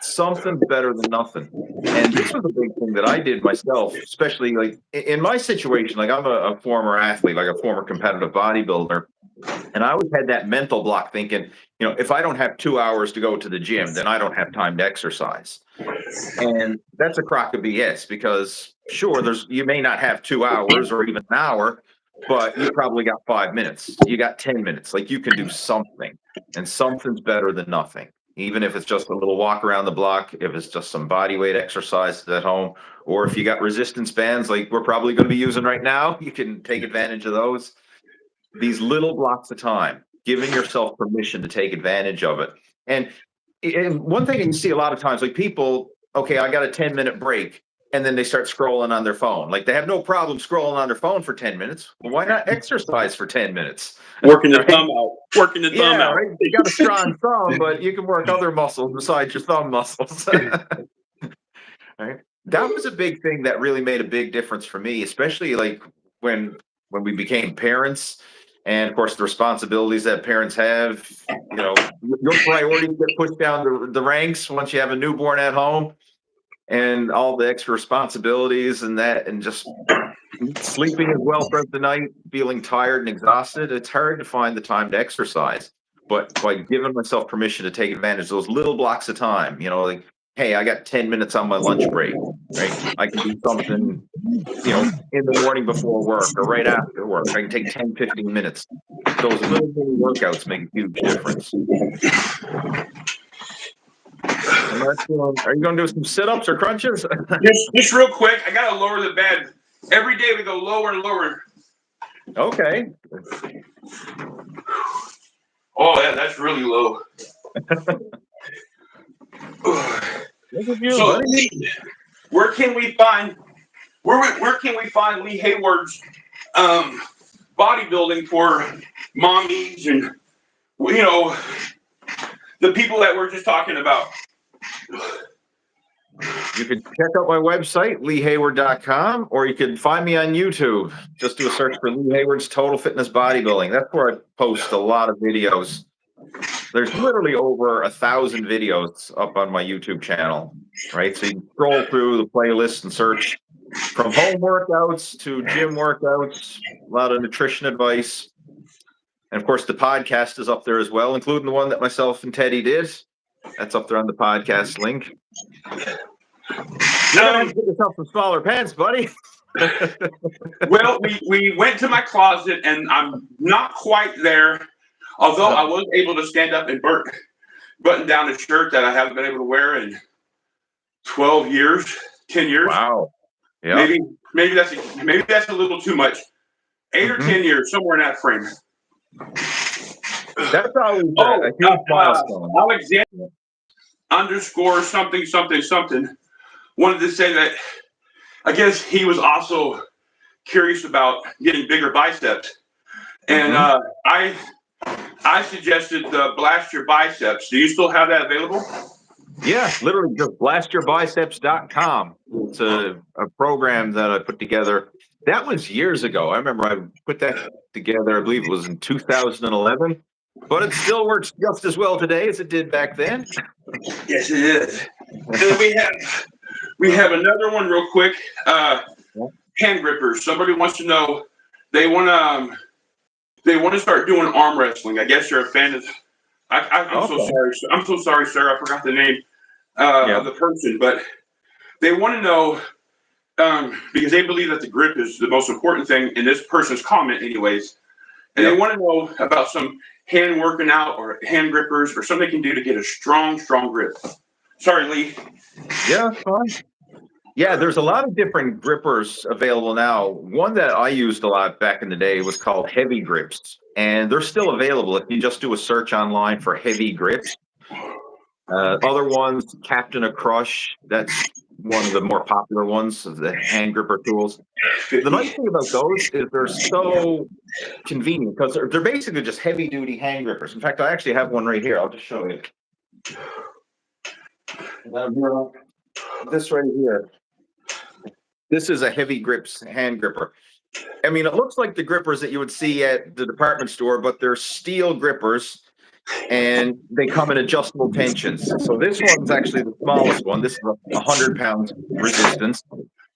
something better than nothing. And this was a big thing that I did myself, especially like in my situation. Like I'm a former athlete, like a former competitive bodybuilder. And I always had that mental block thinking, if I don't have 2 hours to go to the gym, then I don't have time to exercise. And that's a crock of BS because sure, you may not have 2 hours or even an hour, but you probably got 5 minutes. You got 10 minutes. Like you can do something, and something's better than nothing. Even if it's just a little walk around the block, if it's just some body weight exercises at home, or if you got resistance bands like we're probably going to be using right now, you can take advantage of those. These little blocks of time, giving yourself permission to take advantage of it. And one thing you see a lot of times, like people, okay, I got a 10-minute break, and then they start scrolling on their phone. Like they have no problem scrolling on their phone for 10 minutes. Well, why not exercise for 10 minutes? Working the thumb out. Working the thumb out. Right? You got a strong thumb, but you can work other muscles besides your thumb muscles. Right? That was a big thing that really made a big difference for me, especially like when we became parents. And of course, the responsibilities that parents have, your priorities get pushed down the ranks once you have a newborn at home, and all the extra responsibilities and that, and just sleeping as well throughout the night, feeling tired and exhausted. It's hard to find the time to exercise. But by giving myself permission to take advantage of those little blocks of time, like hey, I got 10 minutes on my lunch break, right? I can do something, in the morning before work or right after work. I can take 10, 15 minutes. Those little mini workouts make a huge difference. Are you going to do some sit-ups or crunches? Just real quick, I got to lower the bed. Every day we go lower and lower. Okay. Oh, yeah, that's really low. So, Lee, where can we find Lee Hayward's bodybuilding for mommies and the people that we're just talking about? You can check out my website, leehayward.com, or you can find me on YouTube. Just do a search for Lee Hayward's Total Fitness Bodybuilding. That's where I post a lot of videos. There's literally over 1,000 videos up on my YouTube channel, right? So you can scroll through the playlist and search from home workouts to gym workouts, a lot of nutrition advice. And of course, the podcast is up there as well, including the one that myself and Teddy did. That's up there on the podcast link. Now, get yourself some smaller pants, buddy. Well, we went to my closet, and I'm not quite there. Although I was able to stand up and button down a shirt that I haven't been able to wear in 12 years, 10 years. Wow. Yeah. Maybe that's a little too much. 8 or 10 years, somewhere in that frame. That's always a huge milestone. Alexander _something wanted to say that I guess he was also curious about getting bigger biceps. And I suggested Blast Your Biceps. Do you still have that available? Yeah, literally just blastyourbiceps.com. It's a program that I put together. That was years ago. I remember I put that together, I believe it was in 2011. But it still works just as well today as it did back then. Yes, it is. And we have another one real quick. Hand grippers. Somebody wants to know. They want to start doing arm wrestling. I guess you're a fan of. I'm so sorry. I'm so sorry, sir. I forgot the name of the person, but they want to know because they believe that the grip is the most important thing in this person's comment, anyways. And they want to know about some hand working out or hand grippers or something they can do to get a strong grip. Sorry, Lee. Yeah, fine. Yeah, there's a lot of different grippers available now. One that I used a lot back in the day was called Heavy Grips, and they're still available if you just do a search online for Heavy Grips. Other ones, Captain of Crush, that's one of the more popular ones of the hand gripper tools. The nice thing about those is they're so convenient because they're basically just heavy-duty hand grippers. In fact, I actually have one right here. I'll just show you. This right here. This is a Heavy Grips hand gripper. I mean, it looks like the grippers that you would see at the department store, but they're steel grippers, and they come in adjustable tensions. So this one's actually the smallest one. This is 100 pounds resistance,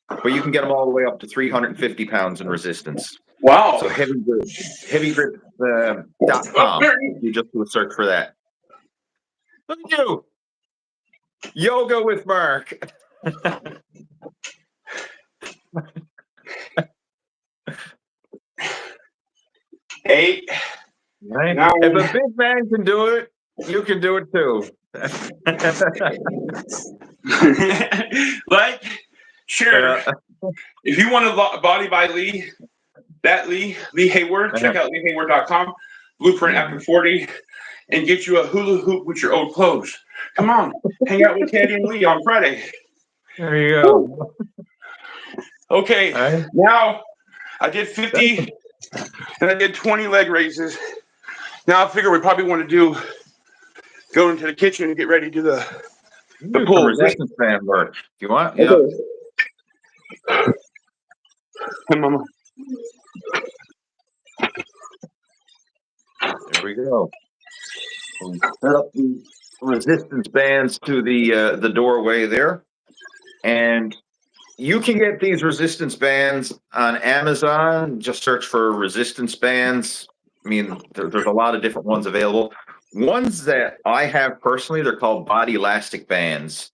but you can get them all the way up to 350 pounds in resistance. Wow. So heavygrip.com. You just do a search for that. Look at you. Yoga with Mark. Hey. Right. Now, if a big man can do it, you can do it too. Like, sure. If you want a body by Lee, Lee Hayward, check out leehayward.com, blueprint after 40, and get you a hula hoop with your old clothes. Come on, hang out with Teddy and Lee on Friday. There you go. Okay, now I did 50 and I did 20 leg raises. Now I figure we probably want to go into the kitchen and get ready to do the pull. Resistance band work. Do you want? Okay. Yeah. Hey, Mama. There we go. We'll set up the resistance bands to the doorway there, and you can get these resistance bands on Amazon. Just search for resistance bands. I mean, there's a lot of different ones available. Ones that I have personally, they're called body elastic bands.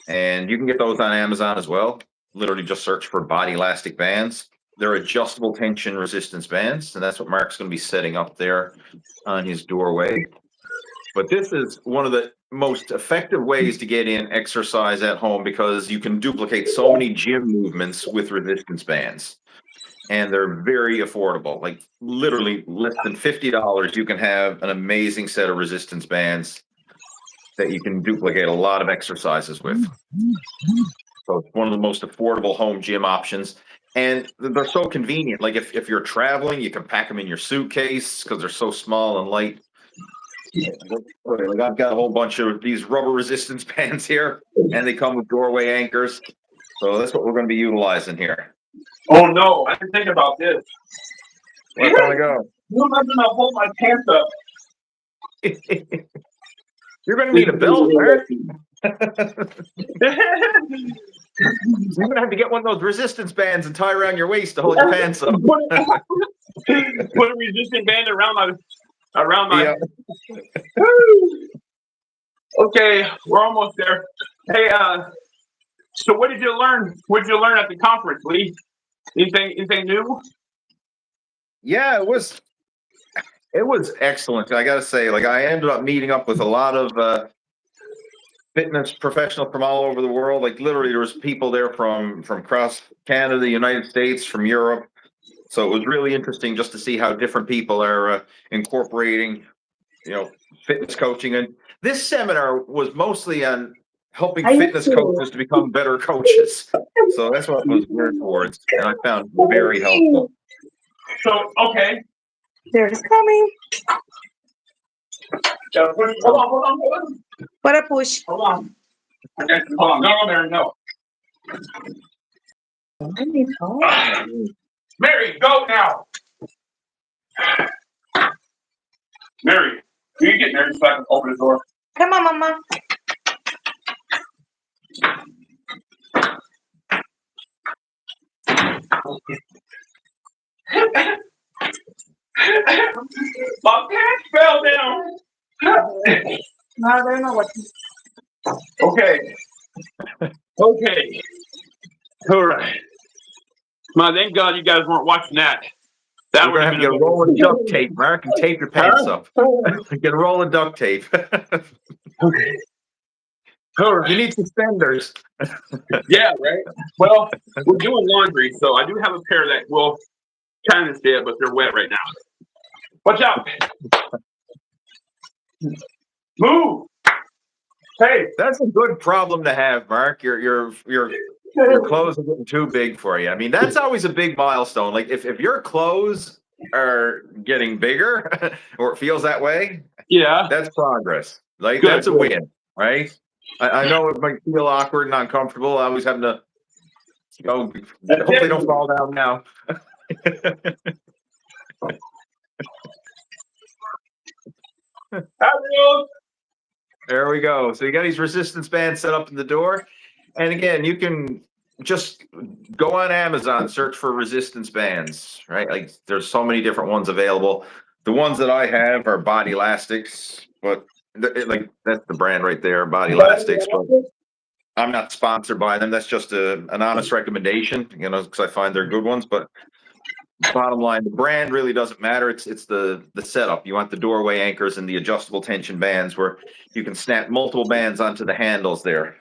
And you can get those on Amazon as well. Literally just search for Body Elastic Bands. They're adjustable tension resistance bands, and that's what Mark's going to be setting up there on his doorway. But this is one of the most effective ways to get in exercise at home because you can duplicate so many gym movements with resistance bands. And they're very affordable. Like literally less than $50, you can have an amazing set of resistance bands that you can duplicate a lot of exercises with. So it's one of the most affordable home gym options. And they're so convenient. Like if you're traveling, you can pack them in your suitcase because they're so small and light. Like I've got a whole bunch of these rubber resistance bands here, and they come with doorway anchors. So that's what we're going to be utilizing here. Oh no, I didn't think about this. Where's it gonna go? You're not gonna hold my pants up. You're gonna need a belt, Eric. You're gonna have to get one of those resistance bands and tie around your waist to hold your pants up. Put a resistant band around my. Yeah. Okay, we're almost there. Hey, so what did you learn? What did you learn at the conference, Lee? Anything new? Yeah, it was excellent. I gotta say, like I ended up meeting up with a lot of fitness professionals from all over the world. Like literally there was people there from across Canada, the United States, from Europe. So it was really interesting just to see how different people are incorporating, fitness coaching. And this seminar was mostly on helping fitness coaches to become better coaches. So that's what it was geared towards, and I found very helpful. So, okay. There's coming. Hold on. What a push. Hold on. Okay, hold on. No, Mary, no. Mary, go now. Mary, can you get Mary so I can open the door? Come on, Mama. My pants fell down. No, they're not working. Okay. All right. Man, thank God you guys weren't watching that. That We're gonna have to get a roll of duct tape, Mark, and tape your pants up. Get a roll of duct tape. Okay. All right. You need suspenders. Yeah, right. Well, we're doing laundry, so I do have a pair that will kind of stay, but they're wet right now. Watch out! Move! Hey, That's a good problem to have, Mark. Your clothes are getting too big for you. I mean, that's always a big milestone. Like if your clothes are getting bigger, or it feels that way, yeah, that's progress. Like Good. that's a win, right? I know it might feel awkward and uncomfortable. I always having to hopefully don't fall down now. There we go. So you got these resistance bands set up in the door. And again, you can just go on Amazon, search for resistance bands, right? Like there's so many different ones available. The ones that I have are Body Elastics, but like that's the brand right there, Body Elastics. But I'm not sponsored by them. That's just an honest recommendation, because I find they're good ones. But bottom line, the brand really doesn't matter. It's the setup. You want the doorway anchors and the adjustable tension bands where you can snap multiple bands onto the handles there.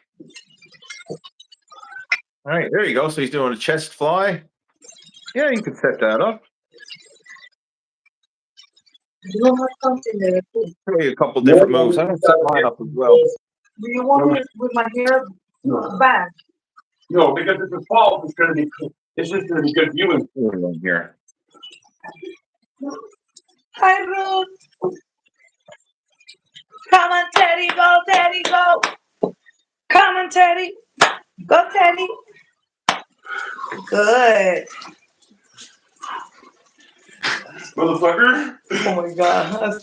All right, there you go. So he's doing a chest fly. Yeah, you can set that up. You have something there too. Show you a couple different moves. I'm gonna set mine up as well. Do you want it with my hair back? No, because if it falls, it's just gonna be good viewing Here. Hi, Ruth. Come on, Teddy, go, Teddy, go. Come on, Teddy. Go, Teddy. Good. motherfucker. Oh my God.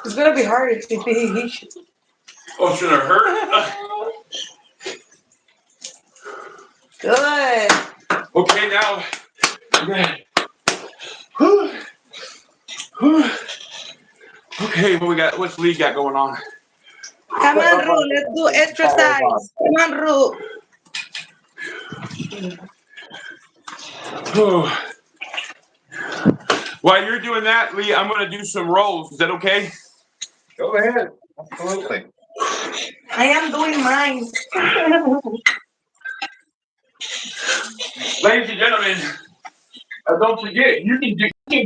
It's gonna be hard if he should. Oh, should I hurt? Good. Okay, now. Okay, what we got? What's Lee got going on? Come on, Ru. Let's do exercise. Come on, Ru. While you're doing that, Lee, I'm going to do some rolls. Is that okay? Go ahead. Absolutely. I am doing mine. Ladies and gentlemen, don't forget, you can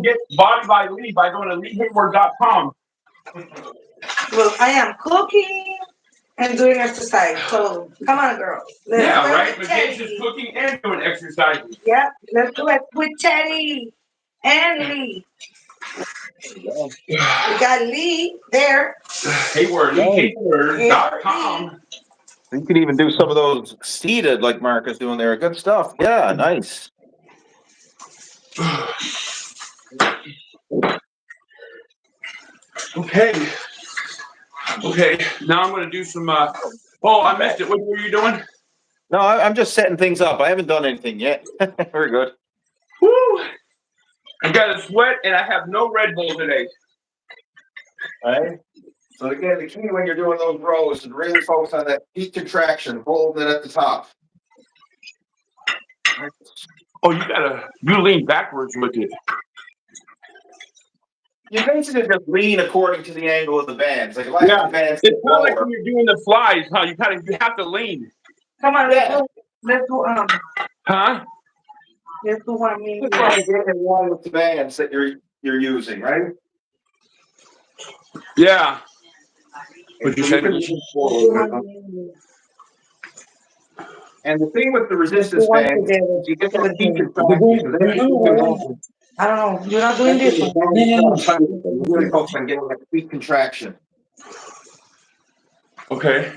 get Body by Lee by going to leehayward.com. Well, I am cooking and doing exercise. So come on, girl. Let's Yeah, do it right? with But Gabe's Teddy. just cooking and doing exercises. Yeah, let's do it with Teddy and Lee. We got Lee there. Hayward, leehayward.com. You could even do some of those seated like Mark is doing there. Good stuff. Yeah, nice. Okay. Now I'm going to do some. Oh, I missed it. What were you doing? No, I'm just setting things up. I haven't done anything yet. Very good. Woo! I got a sweat and I have no Red Bull today. All right. So again, the key when you're doing those rows is really focus on that peak contraction, holding it at the top. Oh, you lean backwards with it. You basically just lean according to the angle of the bands. Like if I have the bands It's kind of like lower, when you're doing the flies, huh? You have to lean. Come on, Yeah. let's do Huh? let's do one minute. just try to get in line with the bands that you're using, right? Yeah. What you said? And the thing with the resistance bands, you get that peak contraction. I don't know. You're not doing this one. Really focus on getting that peak contraction. Okay.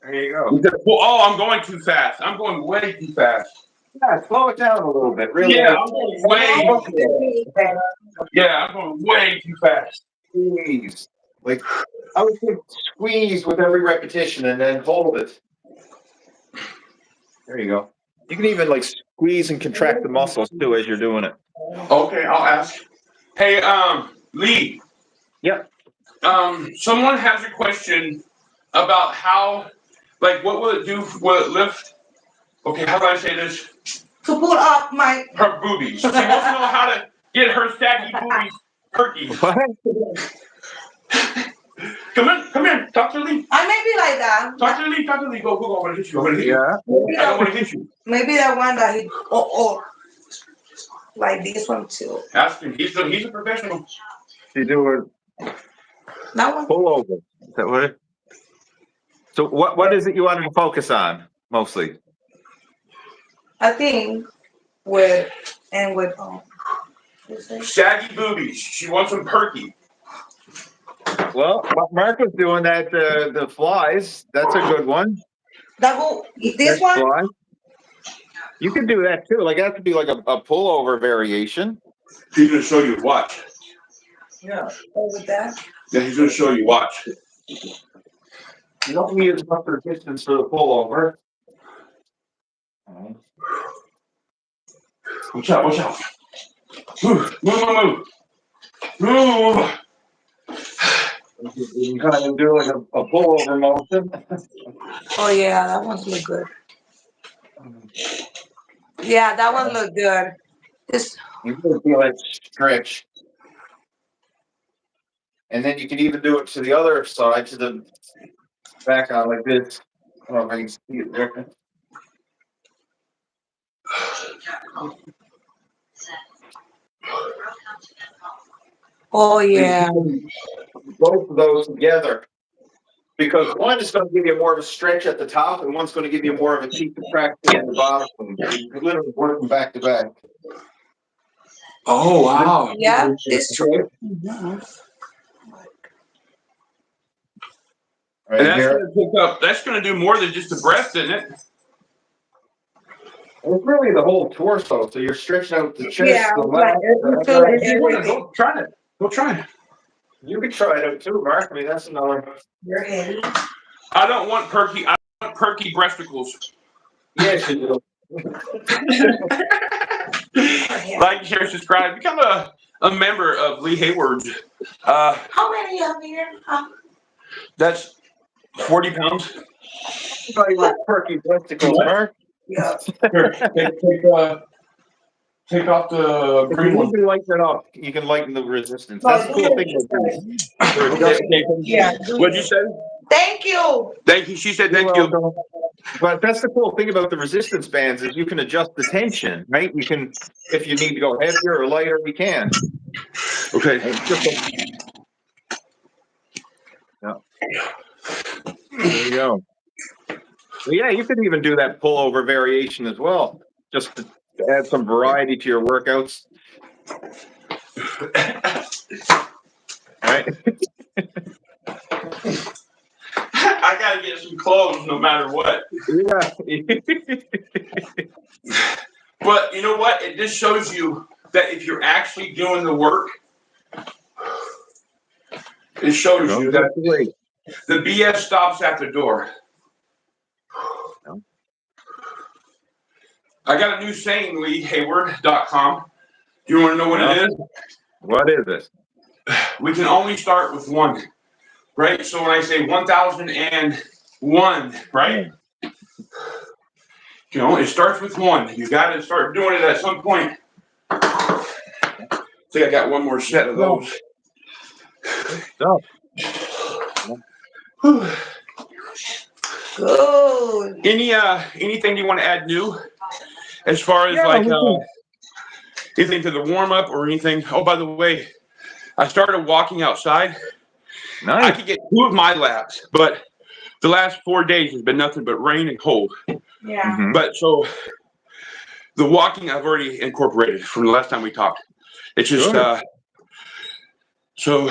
There you go. Oh, I'm going too fast. I'm going way too fast. Yeah, slow it down a little bit. Really. Yeah, I'm going way too fast. Squeeze. Like I would think squeeze with every repetition and then hold it. There you go. You can even like squeeze and contract the muscles too as you're doing it. Okay, I'll ask. Hey, Lee. Yep. Someone has a question about how, like, what will it do? Will it lift? Okay, how do I say this? To pull up my. Her boobies. She wants to know how to get her saggy boobies perky. What? Come in. Talk to Lee. I may be like that. Talk to Lee. Go. I want to hit you. Yeah. I don't want to hit you. Maybe that one that he. Like this one too. Ask him. He's a professional. You do That one. a pull over. Is that what? So what is it you wanted to focus on mostly? I think with. Saggy boobies. She wants them perky. Well, Mark was doing that. The flies. That's a good one. This one. Fly. You can do that too. Like that could be like a pullover variation. He's gonna show you. Watch. Yeah. With that. Yeah, he's gonna show you. Watch. You don't need as much resistance for the pullover. Watch out. Move. You can kind of do like a pullover motion. Oh yeah, that one look good. Yeah, that one look good. You can feel it stretch. And then you can even do it to the other side, to the back on like this. I don't know if I can see it there. Oh yeah. Both of those together. Because one is going to give you more of a stretch at the top, and one's going to give you more of a cheek contraction at the bottom. You're literally working back to back. Oh wow. Yeah, it's true. Right And here. that's gonna do more than just the breast, isn't it? It's really the whole torso. So you're stretching out the chest, Yeah, the like, left. Go try it. You can try it out too, Mark. I mean, that's another. You're heavy. I don't want perky. I want perky breasticles. Yes, you do. Like, share, subscribe. Become a a member of Lee Hayward's. How many are here? That's 40 pounds. Perky testicles, Mark. Yeah. Here, take off the If green you one. need to lighten it up, you can lighten the resistance. No, That's the cool do thing. Okay. Yeah. What'd you say? Thank you. Thank you. She said thank You're you. welcome. But that's the cool thing about the resistance bands is you can adjust the tension, right? You can, if you need to go heavier or lighter, we can. Okay. It's just yeah. There you go. Well, yeah, you could even do that pullover variation as well, just to add some variety to your workouts. Right? I gotta get some clothes no matter what. Yeah. But you know what? It just shows you that if you're actually doing the work, it shows you that the BS stops at the door. No. I got a new saying, LeeHayward.com. Do you want to know what it is? What is it? We can only start with one, right? So when I say 1001, right? You know, it starts with one. You got to start doing it at some point. I think I got one more set of those. No. Good. Anything you want to add new as far as anything to the warm up or anything? Oh, by the way, I started walking outside. Nice. I could get 2 of my laps, but the last 4 days has been nothing but rain and cold. Yeah. Mhm. But so the walking I've already incorporated from the last time we talked. It's just so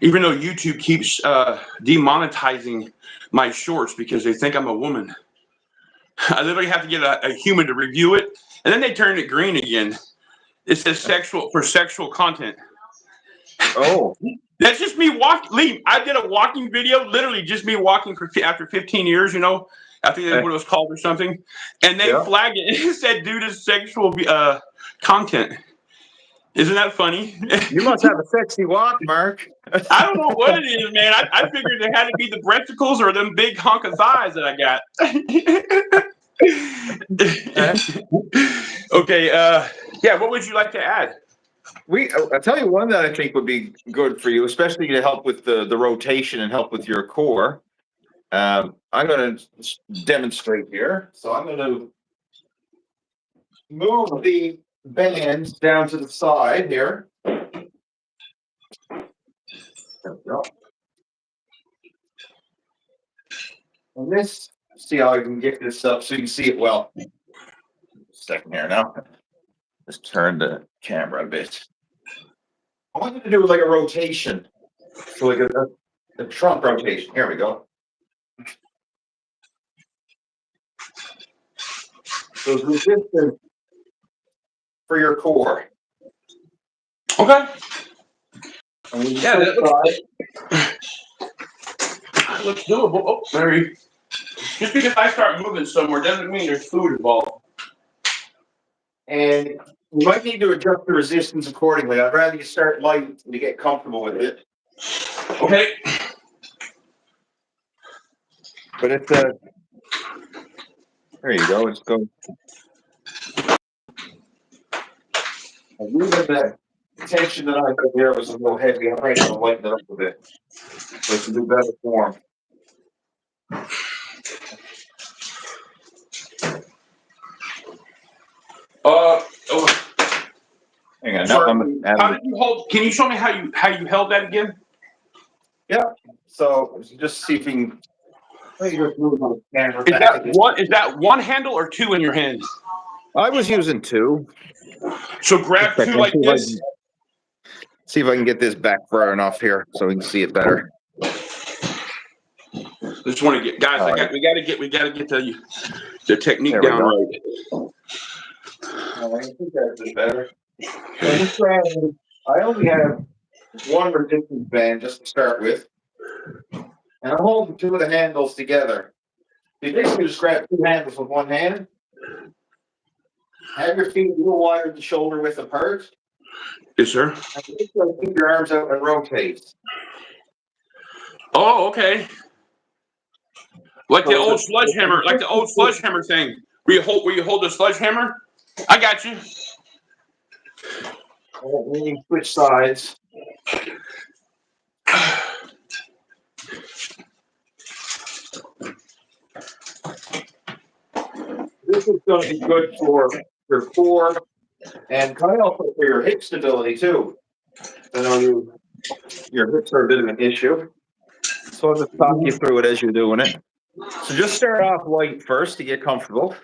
even though YouTube keeps demonetizing my shorts because they think I'm a woman, I literally have to get a human to review it, and then they turn it green again. It says sexual content. Oh. That's just me walking. Lee, I did a walking video, literally just me walking after 15 years, you know, I think that's what it was called or something. And they flagged it. It said due to sexual content. Isn't that funny? You must have a sexy walk, Mark. I don't know what it is, man. I figured it had to be the breasticles or them big hunk of thighs that I got. Okay. Yeah. What would you like to add? I'll tell you one that I think would be good for you, especially to help with the rotation and help with your core. I'm going to demonstrate here. So I'm going to move the bands down to the side here. There we go. And this, see how I can get this up so you can see it well. Second here now. Just turn the camera a bit. I want you to do like a rotation. So like a trunk rotation. Here we go. So resistance for your core. Okay. Yeah, looks doable. Oh, sorry. Just because I start moving somewhere doesn't mean there's food involved. And you might need to adjust the resistance accordingly. I'd rather you start light to get comfortable with it. Okay. But it's there you go. Let's go. I knew that the tension that I put there was a little heavy. I'm ready to lighten it up a bit. So it can do better form. Hang on. How did you hold? Can you show me how you held that again? Yeah. So just see if we can. Move on the camera Is that one handle or 2 in your hand? I was using 2. So grab 2 like this. See if I can get this back far enough here so we can see it better. Just want to get guys. We gotta get the technique There we down go. right. I think that's better. I only have one resistance band just to start with, and I'm holding 2 of the handles together. You basically just grab 2 handles with one hand. Have your feet a little wider than shoulder width apart. Yes, sir. I think you'll keep your arms out and rotate. Oh, okay. Like the old sledgehammer, thing. Where you hold the sledgehammer. I got you. We need to switch sides. This is going to be good for your core and kind of also for your hip stability too. I know your hips are a bit of an issue, so I'll just talk you through it as you're doing it. So just start off light first to get comfortable.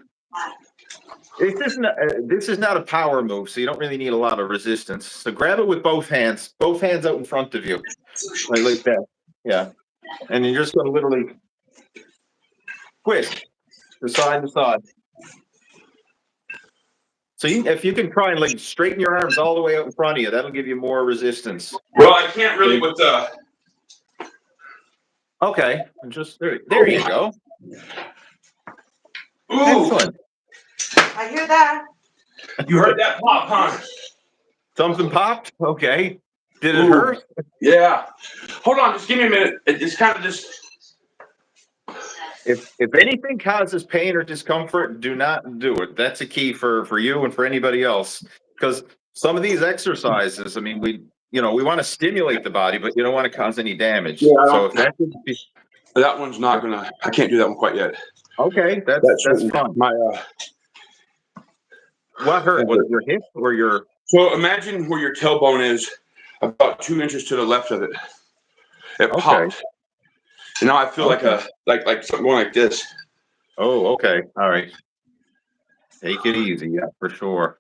This is not a power move, so you don't really need a lot of resistance. So grab it with both hands out in front of you, like that. Yeah, and you're just going to literally twist to side to side. So if you can try and like straighten your arms all the way out in front of you, that'll give you more resistance. Well, I can't really with the. Okay, just there you go. Ooh, Excellent. I hear that. you heard that pop, huh? Something popped? Okay. Did it Ooh. hurt? Yeah. Hold on, just give me a minute. It's kind of just. If anything causes pain or discomfort, do not do it. That's a key for you and for anybody else. Because some of these exercises, I mean, we want to stimulate the body, but you don't want to cause any damage. Yeah, so if that could be, that one's not gonna. I can't do that one quite yet. okay, that's fine. My What hurt? Was it your hip or your? So imagine where your tailbone is, about 2 inches to the left of it. It popped. And now I feel like something going like this. Oh, okay. All right. Take it easy, yeah, for sure.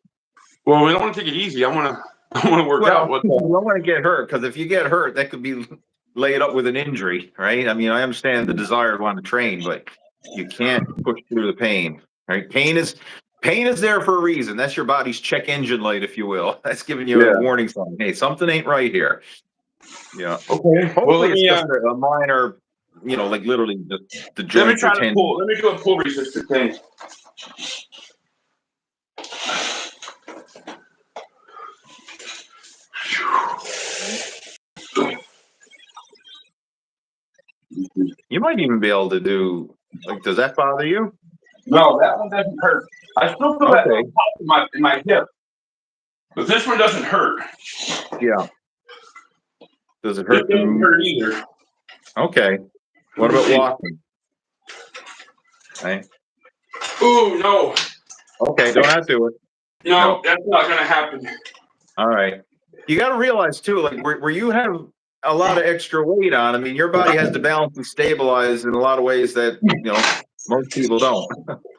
Well, we don't want to take it easy. I want to work out. You don't want to get hurt, because if you get hurt, that could be laid up with an injury, right? I mean, I understand the desire to want to train, but you can't push through the pain, right? Pain is there for a reason. That's your body's check engine light, if you will. That's giving you a warning sign. Hey, something ain't right here. Yeah. Okay. Hopefully it's just a minor, like literally the joint. Let me try to pull. Let me do a pull resistant thing. You might even be able to do, does that bother you? No, that one doesn't hurt. I still feel that pop in my hip, but this one doesn't hurt. Yeah. Does it hurt? It doesn't hurt either. Okay. What about walking? Right. Ooh, no. Okay, don't have to do it. No, that's not going to happen. All right. You got to realize too, where you have a lot of extra weight on, I mean, your body has to balance and stabilize in a lot of ways that, most people don't.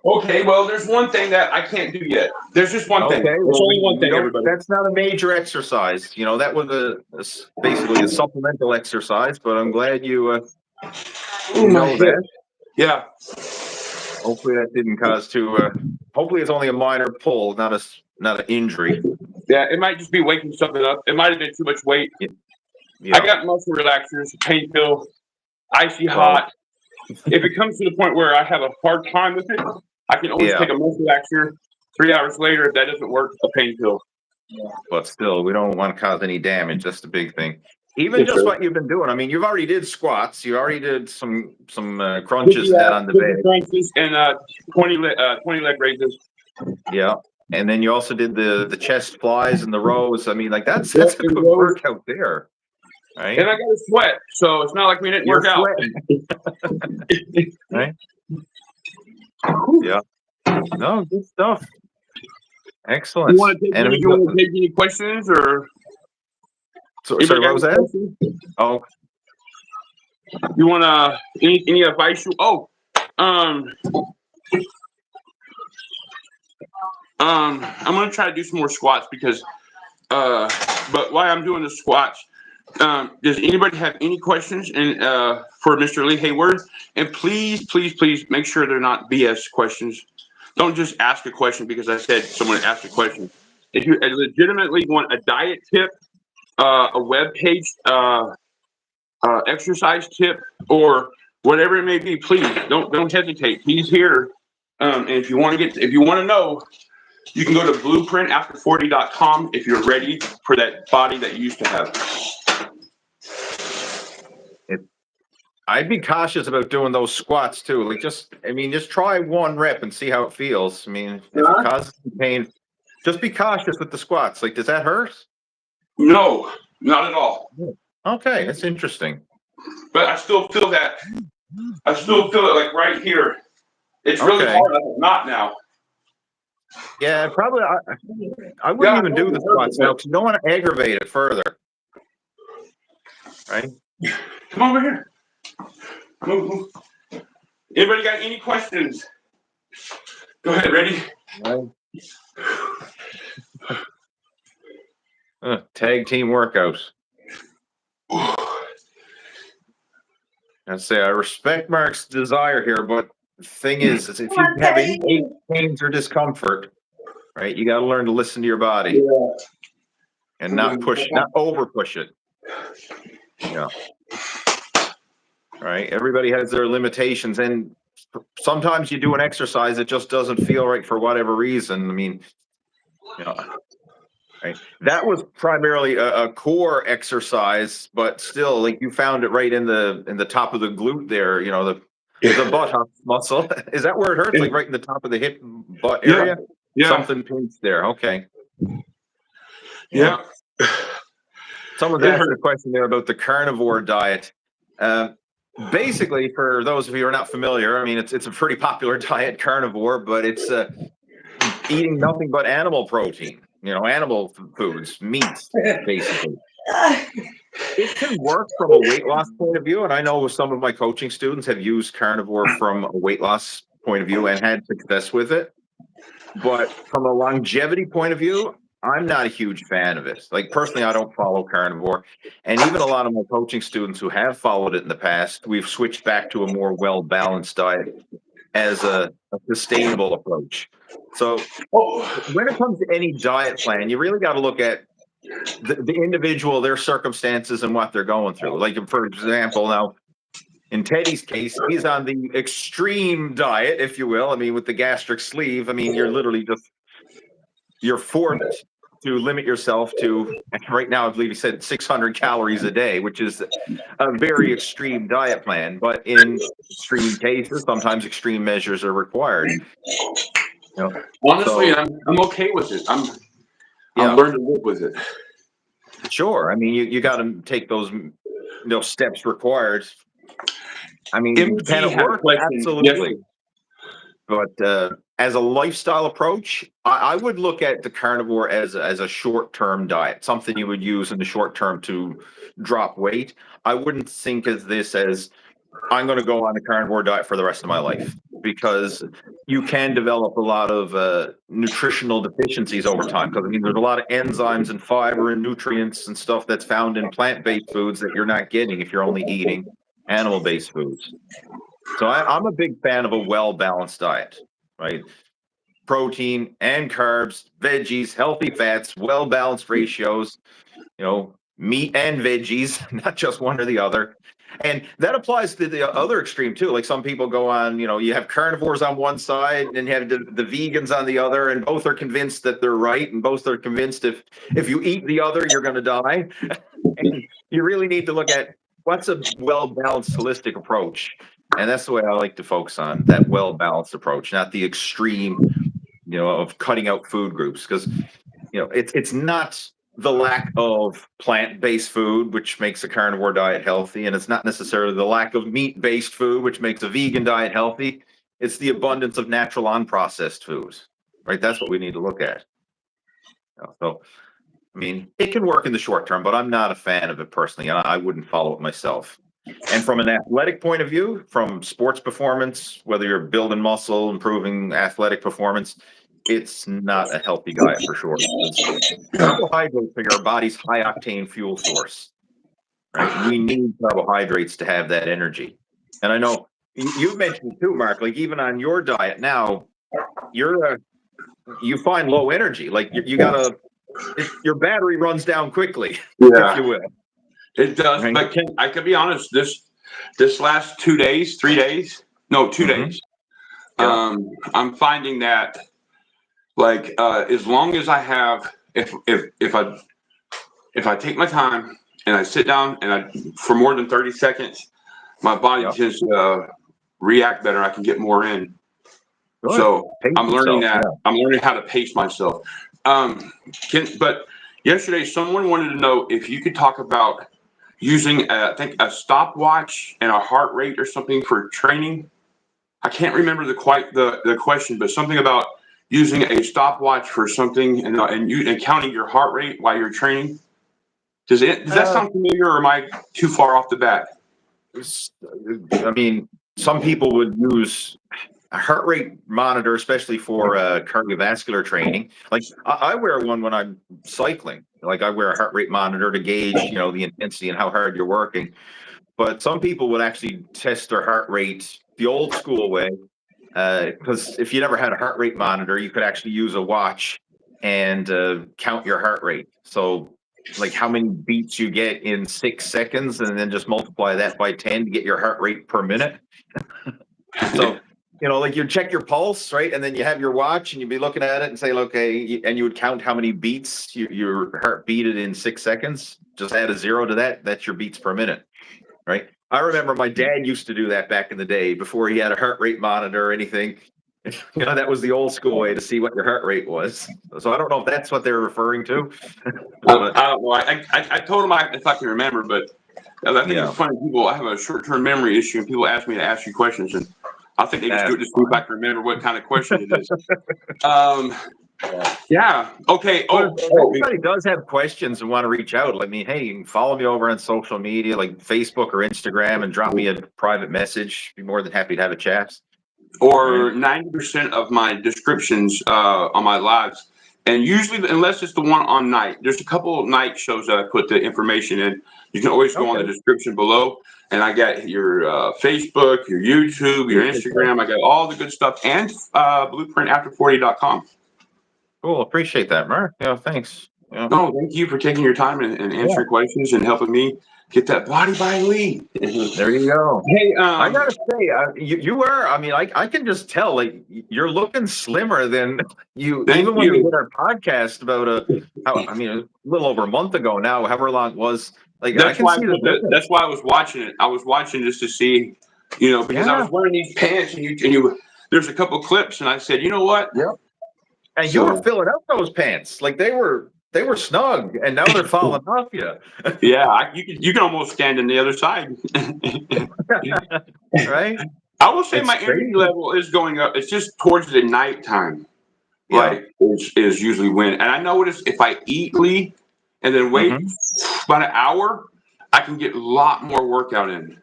Okay, well, there's one thing that I can't do yet. There's just one thing. There's only one thing, everybody. That's not a major exercise. That was basically a supplemental exercise, but I'm glad you know that. Yeah. Hopefully that didn't cause hopefully it's only a minor pull, not an injury. Yeah, it might just be waking something up. It might have been too much weight. Yeah. I got muscle relaxers, pain pill, icy hot. If it comes to the point where I have a hard time with it, I can always take a muscle relaxer. 3 hours later, if that doesn't work, a pain pill. But still, we don't want to cause any damage. That's the big thing. Even just what you've been doing. I mean, you've already did squats. You already did some crunches on the bed. Crunches and 20 leg raises. Yeah. And then you also did the chest flies and the rows. I mean, that's a good workout there. Right. And I got to sweat, so it's not like we didn't work out. Right? Yeah. No, good stuff. Excellent. You want to take any questions or? Sorry, what was that? Questions? Oh. You want any advice? I'm gonna try to do some more squats because, but while I'm doing the squats. Does anybody have any questions for Mr. Lee Hayward? And please, please, please make sure they're not BS questions. Don't just ask a question because I said someone asked a question. If you legitimately want a diet tip, a web page, exercise tip, or whatever it may be, please don't hesitate. He's here, and if you want to know, You can go to blueprintafter40.com if you're ready for that body that you used to have. I'd be cautious about doing those squats too. Like just try 1 rep and see how it feels. I mean, if it causes pain, just be cautious with the squats. Like, does that hurt? No, not at all. Okay, that's interesting. But I still feel that. I still feel it like right here. It's really hard. I'm not now. Yeah, probably. I wouldn't even do the squats now because you don't want to aggravate it further. Right? Come over here. Move. Anybody got any questions? Go ahead. Ready? Tag team workout. I say I respect Mark's desire here, but the thing is if you have any pains or discomfort, right, you got to learn to listen to your body and not over push it. Yeah. Right. Everybody has their limitations, and sometimes you do an exercise that just doesn't feel right for whatever reason. I mean, right. That was primarily a core exercise, but still, like you found it right in the top of the glute there. The buttock muscle. Is that where it hurts? Like right in the top of the hip butt area? Yeah. Something pinched there. Okay. Yeah. Someone's asked a question there about the carnivore diet. Basically, for those of you who are not familiar, I mean, it's a pretty popular diet, carnivore, but it's eating nothing but animal protein. Animal foods, meats, basically. It can work from a weight loss point of view, and I know some of my coaching students have used carnivore from a weight loss point of view and had success with it. But from a longevity point of view, I'm not a huge fan of it. Like, personally, I don't follow carnivore. And even a lot of my coaching students who have followed it in the past, we've switched back to a more well-balanced diet as a sustainable approach. So when it comes to any diet plan, you really got to look at the individual, their circumstances, and what they're going through. Like, for example, now, in Teddy's case, he's on the extreme diet, if you will. I mean, with the gastric sleeve, I mean, you're forced to limit yourself to, right now, I believe he said 600 calories a day, which is a very extreme diet plan. But in extreme cases, sometimes extreme measures are required. Honestly, I'm okay with it. I'm learning to live with it. Sure. I mean, you got to take those steps required. I mean, can it work? Absolutely. But as a lifestyle approach, I would look at the carnivore as a short-term diet, something you would use in the short term to drop weight. I wouldn't think of this as I'm going to go on a carnivore diet for the rest of my life, because you can develop a lot of nutritional deficiencies over time. Because, I mean, there's a lot of enzymes and fiber and nutrients and stuff that's found in plant-based foods that you're not getting if you're only eating animal-based foods. So I'm a big fan of a well-balanced diet, right? Protein and carbs, veggies, healthy fats, well-balanced ratios, meat and veggies, not just one or the other. And that applies to the other extreme too. Like, some people go on, you have carnivores on one side and you have the vegans on the other, and both are convinced that they're right, and both are convinced if you eat the other, you're going to die. And you really need to look at what's a well-balanced, holistic approach. And that's the way I like to focus on, that well-balanced approach, not the extreme, of cutting out food groups. Because, it's not the lack of plant-based food which makes a carnivore diet healthy, and it's not necessarily the lack of meat-based food which makes a vegan diet healthy. It's the abundance of natural, unprocessed foods, right? That's what we need to look at. So, I mean, it can work in the short term, but I'm not a fan of it personally, and I wouldn't follow it myself. And from an athletic point of view, from sports performance, whether you're building muscle, improving athletic performance, it's not a healthy diet for sure. Carbohydrates are our body's high octane fuel source, right? We need carbohydrates to have that energy. And I know you've mentioned too, Mark, like even on your diet now, you find low energy. Like your battery runs down quickly, if you will. It does, but I can be honest. This last 2 days, 3 days, no, 2 days. I'm finding that Like as long as I have, if I take my time and I sit down and I for more than 30 seconds, my body Yep. tends to react better. I can get more in. Good. So Pace I'm learning yourself, that. I'm learning how to pace myself. But yesterday someone wanted to know if you could talk about using I think a stopwatch and a heart rate or something for training. I can't remember the question, but something about using a stopwatch for something and counting your heart rate while you're training. Does that sound familiar, or am I too far off the bat? I mean, some people would use a heart rate monitor, especially for cardiovascular training. Like I wear one when I'm cycling. Like I wear a heart rate monitor to gauge, the intensity and how hard you're working. But some people would actually test their heart rate the old school way, because if you never had a heart rate monitor, you could actually use a watch and count your heart rate. So like how many beats you get in 6 seconds, and then just multiply that by 10 to get your heart rate per minute. So, like you check your pulse, right? And then you have your watch and you'd be looking at it and say, okay, and you would count how many beats your heart beated in 6 seconds. Just add a 0 to that. That's your beats per minute, right? I remember my dad used to do that back in the day before he had a heart rate monitor or anything. That was the old school way to see what your heart rate was. So I don't know if that's what they're referring to. I don't know. I told him if I can remember, but I think it's funny. I have a short-term memory issue, and people ask me to ask you questions, and I think they just do it to see if I can remember what kind of question it is. Yeah. Okay. If anybody does have questions and want to reach out, hey, you can follow me over on social media like Facebook or Instagram and drop me a private message. Be more than happy to have a chat. Or 90% of my descriptions on my lives, and usually, unless it's the one on night, there's a couple of night shows that I put the information in. You can always go on the description below, and I got your Facebook, your YouTube, your Instagram. I got all the good stuff, and blueprintafter40.com. Cool. Appreciate that, Mark. Yeah, thanks. Yeah. No, thank you for taking your time and answering questions and helping me get that body by Lee. There you go. Hey, I gotta say, you are. I can just tell. Like you're looking slimmer than you. Even when we did our podcast about a little over a month ago now, however long it was. Like that's why I was watching it. I was watching just to see, because I was wearing these pants, and you. There's a couple clips, and I said, you know what? Yep. And you were filling out those pants like they were snug, and now they're falling off you. Yeah, you can almost stand on the other side. Right. I will say my energy level is going up. It's just towards the nighttime, is usually when. And I notice if I eat, Lee, and then wait about an hour, I can get a lot more workout in.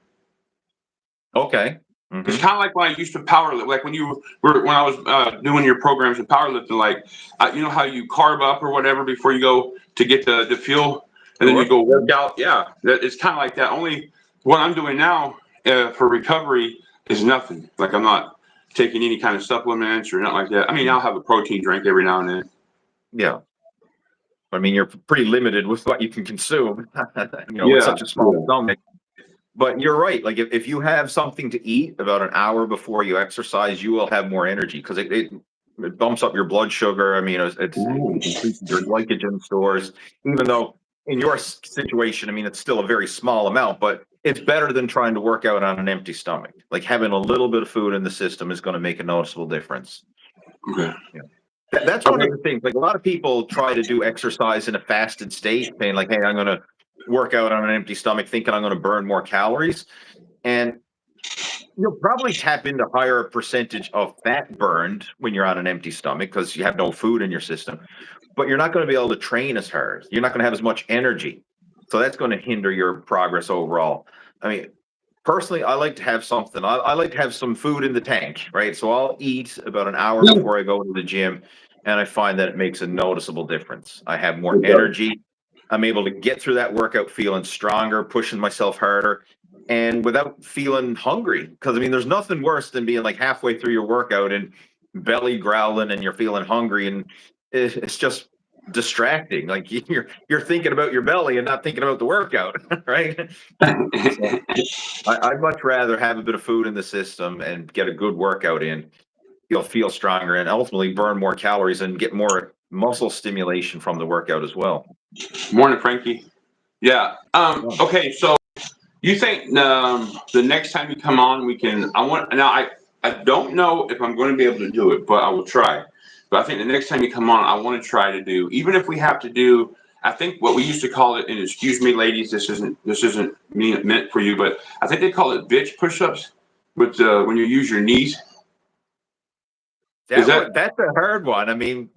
Okay. It's kind of like when I used to powerlift, like when I was doing your programs in powerlifting, like you know how you carb up or whatever before you go to get the fuel, and then you go work out. Yeah, it's kind of like that. Only what I'm doing now for recovery is nothing. Like I'm not taking any kind of supplements or nothing like that. I mean, I'll have a protein drink every now and then. Yeah. I mean, you're pretty limited with what you can consume. With such a small stomach. But you're right. Like if you have something to eat about an hour before you exercise, you will have more energy because it bumps up your blood sugar. I mean, it increases your glycogen stores. Even though in your situation, I mean, it's still a very small amount, but it's better than trying to work out on an empty stomach. Like having a little bit of food in the system is going to make a noticeable difference. Okay. Yeah. That's one of the things. Like a lot of people try to do exercise in a fasted state, saying like, "Hey, I'm going to work out on an empty stomach thinking I'm going to burn more calories," and you'll probably tap into higher percentage of fat burned when you're on an empty stomach because you have no food in your system, but you're not going to be able to train as hard. You're not going to have as much energy, so that's going to hinder your progress overall. I mean, personally, I like to have something. I like to have some food in the tank, right? So I'll eat about an hour before I go to the gym, and I find that it makes a noticeable difference. I have more energy. I'm able to get through that workout feeling stronger, pushing myself harder, and without feeling hungry. Because, I mean, there's nothing worse than being like halfway through your workout and belly growling and you're feeling hungry, and it's just distracting. Like you're thinking about your belly and not thinking about the workout, right? So I'd much rather have a bit of food in the system and get a good workout in. you'll feel stronger and ultimately burn more calories and get more muscle stimulation from the workout as well. Morning, Frankie. Yeah. Okay. So you think the next time you come on, we can? I don't know if I'm going to be able to do it, but I will try. But I think the next time you come on, I want to try to do, even if we have to do, I think what we used to call it, and excuse me, ladies, this isn't meant for you, but I think they call it bitch push-ups with when you use your knees. That's a hard one. I mean,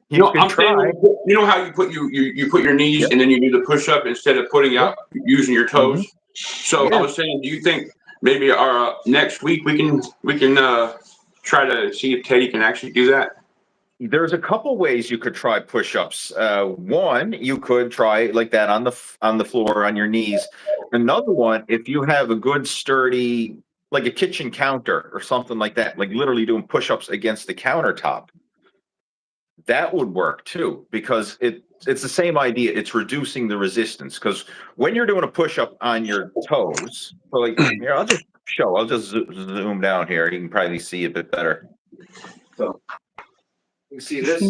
you can I'm try. saying, you know how you put you put your knees and then you do the push-up instead of putting out using your toes. So I was saying, do you think maybe our next week we can try to see if Teddy can actually do that? There's a couple ways you could try push-ups. One, you could try like that on the floor on your knees. Another one, if you have a good sturdy, like a kitchen counter or something like that, like literally doing push-ups against the countertop, that would work too, because it's the same idea. It's reducing the resistance, because when you're doing a push-up on your toes, so like here, I'll just zoom down here. You can probably see a bit better. So you see this?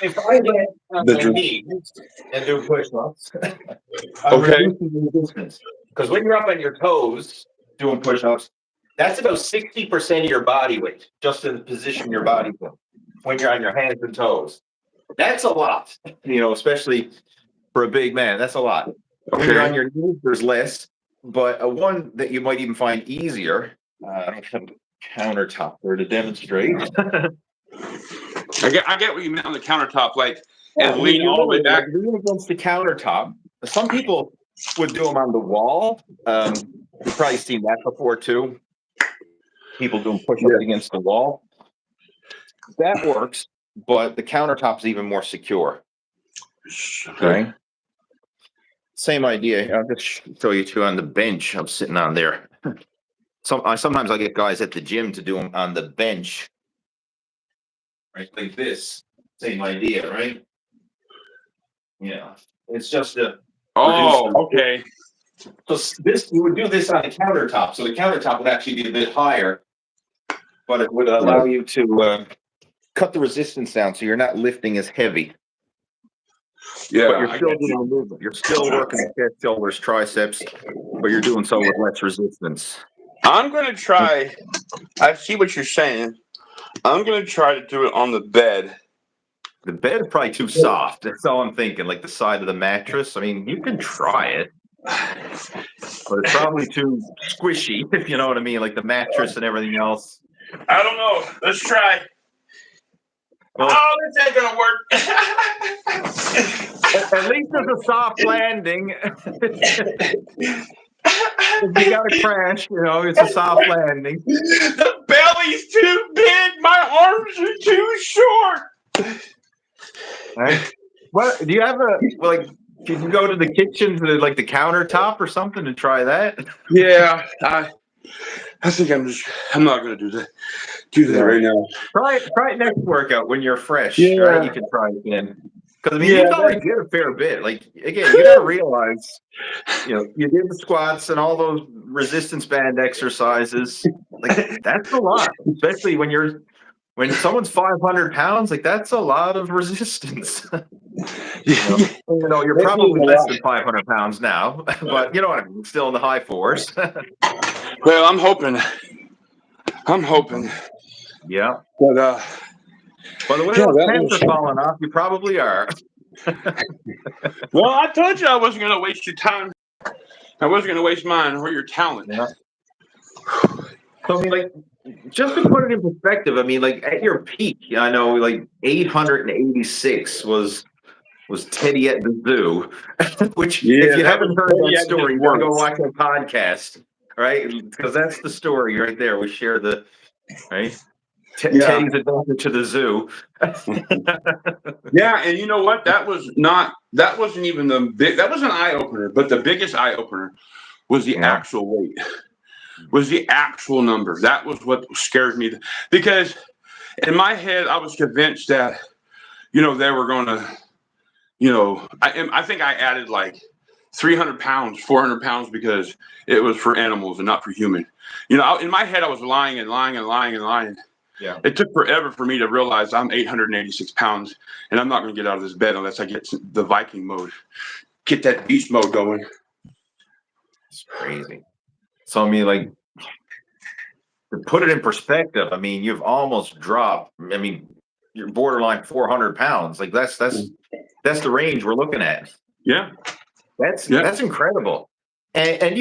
If I get on my knees and do push-ups, I'm reducing the resistance. Because when you're up on your toes doing push-ups, that's about 60% of your body weight, just in the position your body in. When you're on your hands and toes, that's a lot, especially for a big man. That's a lot. When you're on your knees, there's less. But one that you might even find easier, I don't have a countertop there to demonstrate. I get what you meant on the countertop, like and lean all the way back. Lean against the countertop. Some people would do them on the wall. You've probably seen that before too. People doing push-ups against the wall. That works, but the countertop's even more secure. Okay. Same idea. I'll just show you two on the bench. I'm sitting on there. Sometimes I get guys at the gym to do them on the bench, right, like this. Same idea, right? Yeah, it's just a. Okay. So this, you would do this on the countertop, so the countertop would actually be a bit higher, but it would allow you to cut the resistance down, so you're not lifting as heavy. Yeah, but you're still doing the movement. You're still working the chest, shoulders, triceps, but you're doing so with less resistance. I'm going to try. I see what you're saying. I'm going to try to do it on the bed. The bed is probably too soft. That's all I'm thinking. Like the side of the mattress. I mean, you can try it, but it's probably too squishy, if you know what I mean. Like the mattress and everything else. I don't know. Let's try. Well, this ain't gonna work. At least there's a soft landing. If you got to crash, it's a soft landing. The belly's too big. My arms are too short. Right? What do you have you can go to the kitchen to the countertop or something to try that? Yeah, I think I'm not gonna do that right now. Try it next workout when you're fresh. Yeah. Right? You can try it again. Because you've already did a fair bit. Like again, you gotta realize, you did the squats and all those resistance band exercises. Like that's a lot, especially when someone's 500 pounds. Like that's a lot of resistance. You're probably less than 500 pounds now, but you know what I mean. Still in the high fours. Well, I'm hoping. Yeah. But by the way, those pants are falling off. You probably are. Well, I told you I wasn't going to waste your time. I wasn't going to waste mine or your talent. Yeah. So, I mean, just to put it in perspective, I mean, at your peak, I know, 886 was Teddy at the zoo, which, if you haven't heard that story, you gotta go watch our podcast, right? Because that's the story right there. We share right? Teddy's adventure to the zoo. Yeah, and you know what? That wasn't even that was an eye opener, but the biggest eye opener was the actual weight. Was the actual number. That was what scared me, because in my head I was convinced that they were going to I think I added 300 pounds, 400 pounds because it was for animals and not for human. In my head, I was lying and lying and lying and lying. Yeah. It took forever for me to realize I'm 886 pounds and I'm not going to get out of this bed unless I get the Viking mode, get that beast mode going. It's crazy. So, I mean, like, to put it in perspective, I mean, you've almost dropped. I mean, you're borderline 400 pounds. Like that's the range we're looking at. Yeah. That's incredible. And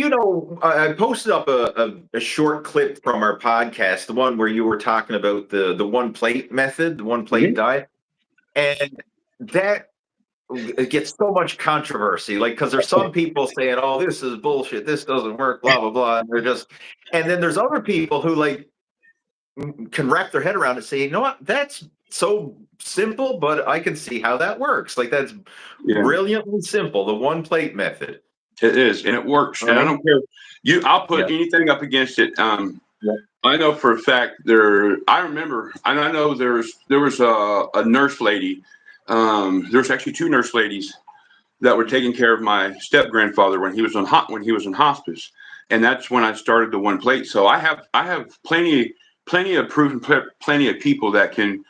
I posted up a short clip from our podcast, the one where you were talking about the one plate method, the one plate diet, and that it gets so much controversy, like, because there's some people saying, "Oh, this is bullshit. This doesn't work." Blah blah blah. And then there's other people who like can wrap their head around it, saying, "You know what? That's so simple, but I can see how that works. Like that's brilliantly simple. The one plate method." It is, and it works. And I don't care. I'll put anything up against it. I know for a fact I know there was a nurse lady. There was actually two nurse ladies that were taking care of my step grandfather when he was in hospice, and that's when I started the one plate. So I have plenty of proof and plenty of people that can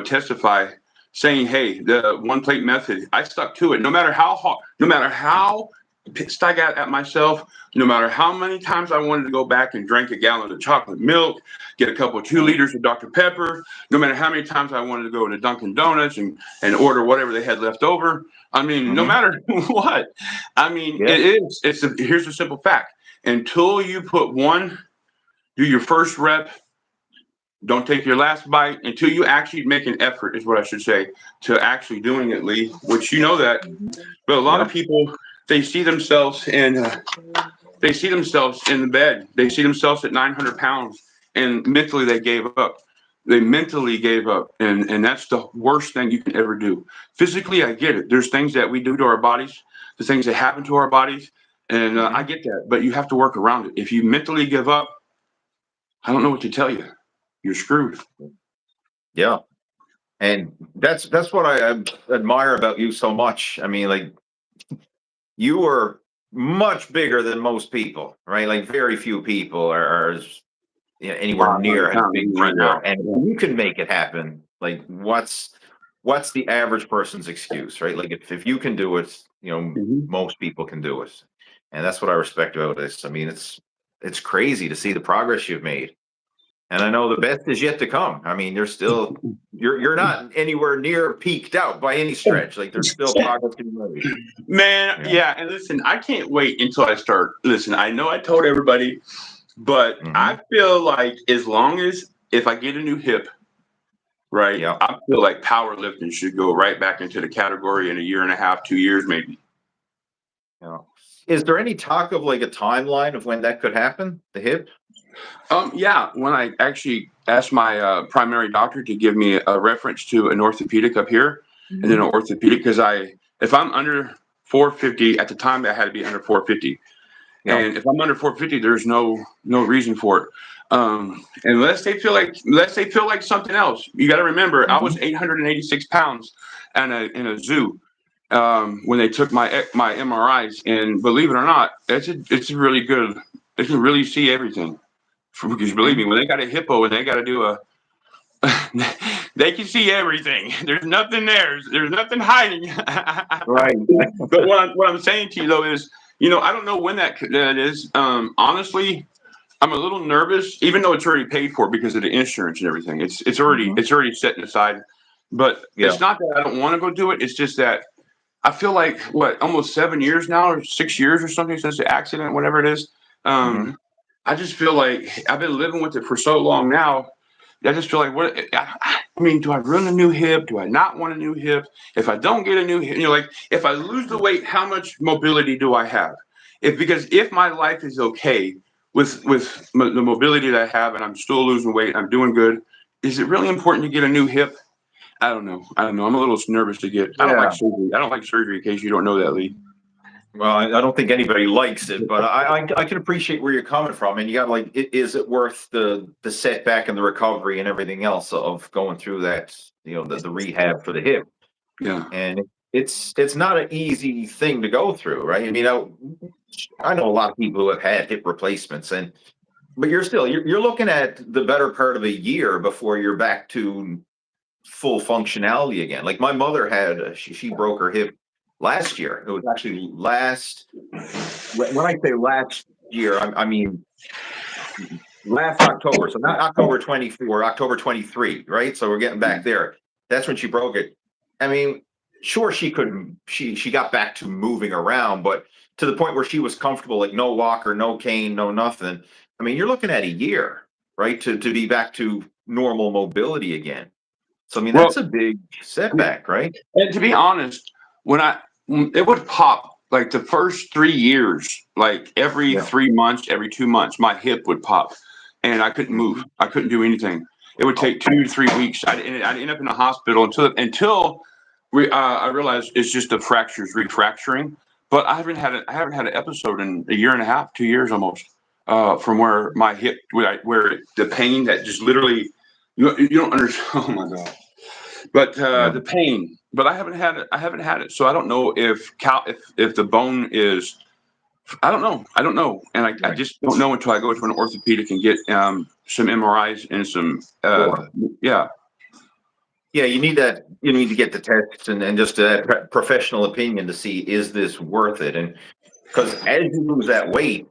testify, saying, "Hey, the one plate method, I stuck to it. No matter how hard, no matter how pissed I got at myself, no matter how many times I wanted to go back and drink a gallon of chocolate milk, get a couple of 2 liters of Dr. Pepper, no matter how many times I wanted to go to Dunkin' Donuts and order whatever they had left over. I mean, no matter what. I mean, here's the simple fact. Until you do your first rep, don't take your last bite until you actually make an effort, is what I should say, to actually doing it, Lee, which you know that. But a lot of people, they see themselves in the bed. They see themselves at 900 pounds, and mentally they gave up. They mentally gave up, and that's the worst thing you can ever do. Physically, I get it. There's things that we do to our bodies, the things that happen to our bodies, and I get that. But you have to work around it. If you mentally give up, I don't know what to tell you. You're screwed. Yeah, and that's what I admire about you so much. I mean, like, you are much bigger than most people, right? Like very few people are anywhere near as big right now. And you can make it happen. Like what's the average person's excuse, right? Like if you can do it, most people can do it. And that's what I respect about this. I mean, it's crazy to see the progress you've made. And I know the best is yet to come. I mean, you're not anywhere near peaked out by any stretch. Like there's still progress to be made. Man, yeah. And listen, I can't wait until I start. Listen, I know I told everybody, but I feel like as long as if I get a new hip, right? Yeah. I feel like powerlifting should go right back into the category in a year and a half, 2 years, maybe. Yeah. Is there any talk of like a timeline of when that could happen? The hip? Yeah, when I actually asked my primary doctor to give me a reference to an orthopedic up here, and then an orthopedic, because if I'm under 450 at the time, I had to be under 450, and if I'm under 450, there's no reason for it, unless they feel like something else. You got to remember, I was 886 pounds in a zoo when they took my MRIs, and believe it or not, it's really good. They can really see everything. Because believe me, when they got a hippo and they got to do they can see everything. There's nothing there. There's nothing hiding. Right. But what I'm saying to you though is, I don't know when that is. Honestly, I'm a little nervous, even though it's already paid for because of the insurance and everything. It's already set aside. But it's not that I don't want to go do it. It's just that I feel like almost 7 years now, or 6 years or something since the accident, whatever it is. I just feel like I've been living with it for so long now. I just feel like, I mean, do I run a new hip? Do I not want a new hip? If I don't get a new hip, like if I lose the weight, how much mobility do I have? Because if my life is okay with the mobility that I have and I'm still losing weight, I'm doing good, is it really important to get a new hip? I don't know. I'm a little nervous to get. I don't like surgery. I don't like surgery, in case you don't know that, Lee. Well, I don't think anybody likes it, but I can appreciate where you're coming from, and you got like, is it worth the setback and the recovery and everything else of going through that, the rehab for the hip? Yeah. And it's not an easy thing to go through, right? I mean, I know a lot of people who have had hip replacements, but you're looking at the better part of a year before you're back to full functionality again. Like my mother had, she broke her hip last year. It was actually when I say last year, I mean last October. So not October 24, October 23, right? So we're getting back there. That's when she broke it. I mean, sure, she got back to moving around, but to the point where she was comfortable, like no walker, no cane, no nothing. I mean, you're looking at a year, right, to be back to normal mobility again. So I mean, Well, that's a big setback, right? and to be honest, it would pop like the first 3 years, like every 3 months, every 2 months, my hip would pop, and I couldn't move. I couldn't do anything. It would take 2 to 3 weeks. I'd end up in the hospital until I realized it's just the fractures refracturing. But I haven't had an episode in a year and a half, 2 years almost, from where my hip, where the pain that just literally, you don't understand. Oh my God. But the pain, but I haven't had it. So I don't know if the bone is, I don't know. And I just don't know until I go to an orthopedic and get some MRIs and some, yeah. Yeah, you need to get the tests and just a professional opinion to see, is this worth it? And because as you lose that weight,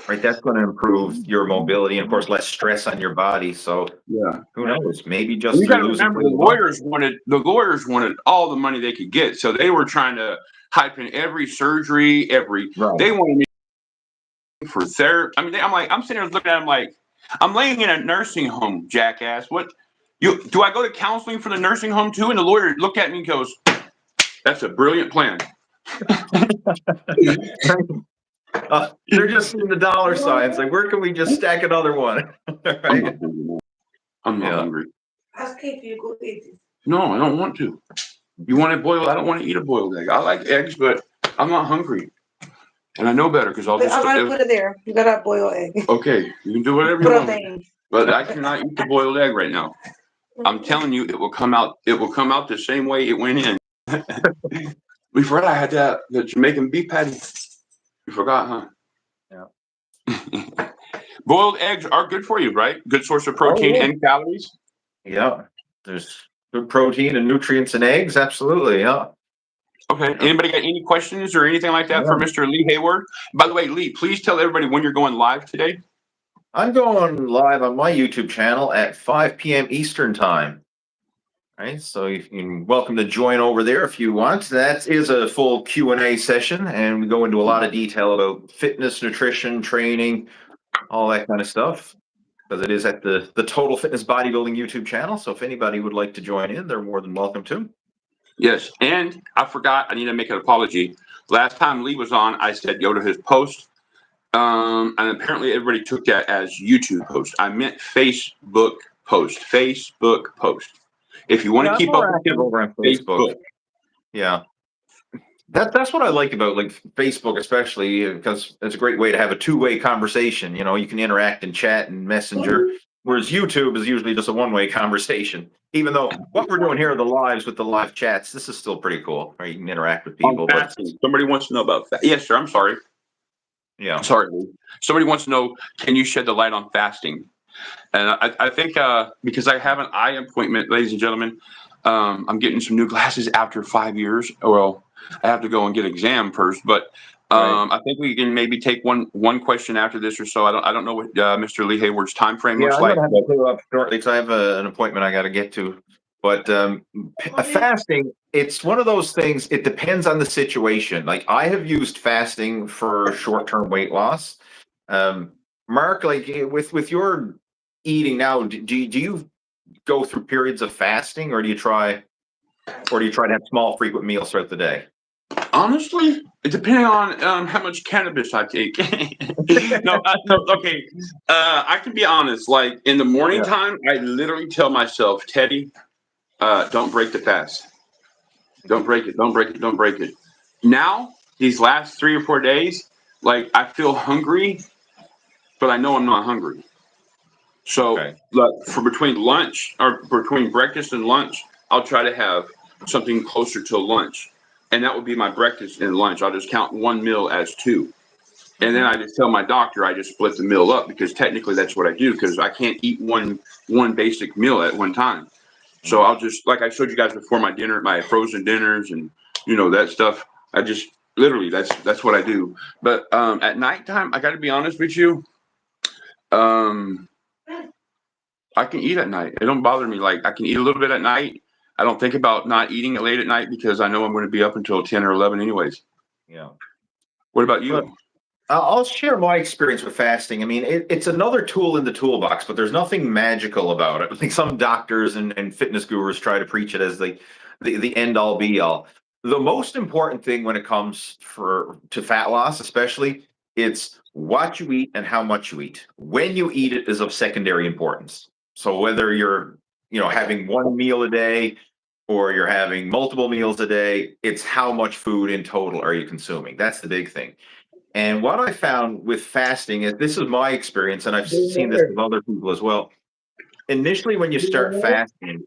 right, that's going to improve your mobility and of course less stress on your body. So yeah, who knows? Maybe just you got to remember the lawyers wanted all the money they could get, so they were trying to hype in every surgery, they wanted me for therapy. I mean, I'm sitting there looking at them like I'm laying in a nursing home, jackass. What? Do I go to counseling for the nursing home too? And the lawyer looked at me and goes, "That's a brilliant plan." They're just seeing the dollar signs. Like, where can we just stack another one? Right? I'm not hungry. Ask if you go eat it. No, I don't want to. You want it boiled? I don't want to eat a boiled egg. I like eggs, but I'm not hungry. And I know better because I'm gonna put it there. You gotta boil egg. Okay, you can do whatever you want. But I cannot eat the boiled egg right now. I'm telling you, it will come out. It will come out the same way it went in. We forgot I had the Jamaican beef patty. You forgot, huh? Yeah. Boiled eggs are good for you, right? Good source of protein and calories. Yeah, there's good protein and nutrients in eggs. Absolutely, yeah. Okay. Anybody got any questions or anything like that for Mr. Lee Hayward? By the way, Lee, please tell everybody when you're going live today. I'm going live on my YouTube channel at 5 p.m. Eastern time. Right, so you're welcome to join over there if you want. That is a full Q&A session, and we go into a lot of detail about fitness, nutrition, training, all that kind of stuff, because it is at the Total Fitness Bodybuilding YouTube channel. So if anybody would like to join in, they're more than welcome to. Yes, and I forgot, I need to make an apology. Last time Lee was on, I said go to his post, and apparently everybody took that as YouTube post. I meant Facebook post. Facebook post. If you want to keep up with him over on Facebook. Yeah. That's what I like about Facebook, especially because it's a great way to have a two-way conversation. You know, you can interact and chat and messenger, whereas YouTube is usually just a one-way conversation. Even though what we're doing here are the lives with the live chats, this is still pretty cool. Right? You can interact with people. But somebody wants to know about that. Yes, sir. I'm sorry. Yeah. Sorry. Somebody wants to know, can you shed the light on fasting? And I think because I have an eye appointment, ladies and gentlemen, I'm getting some new glasses after 5 years. Well, I have to go and get an exam first, but I think we can maybe take one question after this or so. I don't know what Mr. Lee Hayward's time frame looks like. I'm gonna have to clear up shortly because I have an appointment I got to get to. But fasting, it's one of those things. It depends on the situation. Like I have used fasting for short-term weight loss. Mark, like with your eating now, do you go through periods of fasting, or do you try to have small, frequent meals throughout the day? Honestly, depending on how much cannabis I take. No, okay. I can be honest. Like in the morning time, I literally tell myself, Teddy, don't break the fast. Don't break it. Don't break it. Don't break it. Now, these last 3 or 4 days, like I feel hungry, but I know I'm not hungry. So for between lunch or between breakfast and lunch, I'll try to have something closer to lunch. and that would be my breakfast and lunch. I'll just count one meal as two. And then I just tell my doctor I just split the meal up, because technically that's what I do, because I can't eat one basic meal at one time. So I'll just, like I showed you guys before, my frozen dinners and that stuff. I just literally that's what I do. But at nighttime, I got to be honest with you. I can eat at night. It don't bother me. Like, I can eat a little bit at night. I don't think about not eating it late at night, because I know I'm going to be up until 10 or 11 anyways. Yeah. What about you? Well, I'll share my experience with fasting. I mean, it's another tool in the toolbox, but there's nothing magical about it. Like some doctors and fitness gurus try to preach it as the end all be all. The most important thing when it comes to fat loss, especially, it's what you eat and how much you eat. When you eat it is of secondary importance. So whether you're, having one meal a day or you're having multiple meals a day, it's how much food in total are you consuming. That's the big thing. And what I found with fasting is, this is my experience, and I've seen this with other people as well. Initially, when you start fasting,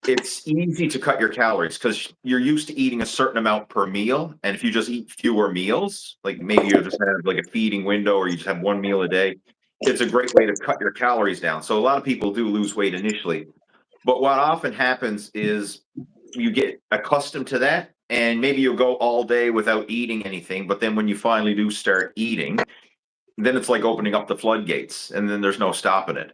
it's easy to cut your calories because you're used to eating a certain amount per meal. And if you just eat fewer meals, like maybe you just have like a feeding window or you just have one meal a day, it's a great way to cut your calories down. So a lot of people do lose weight initially. But what often happens is you get accustomed to that, and maybe you'll go all day without eating anything. But then when you finally do start eating, then it's like opening up the floodgates, and then there's no stopping it.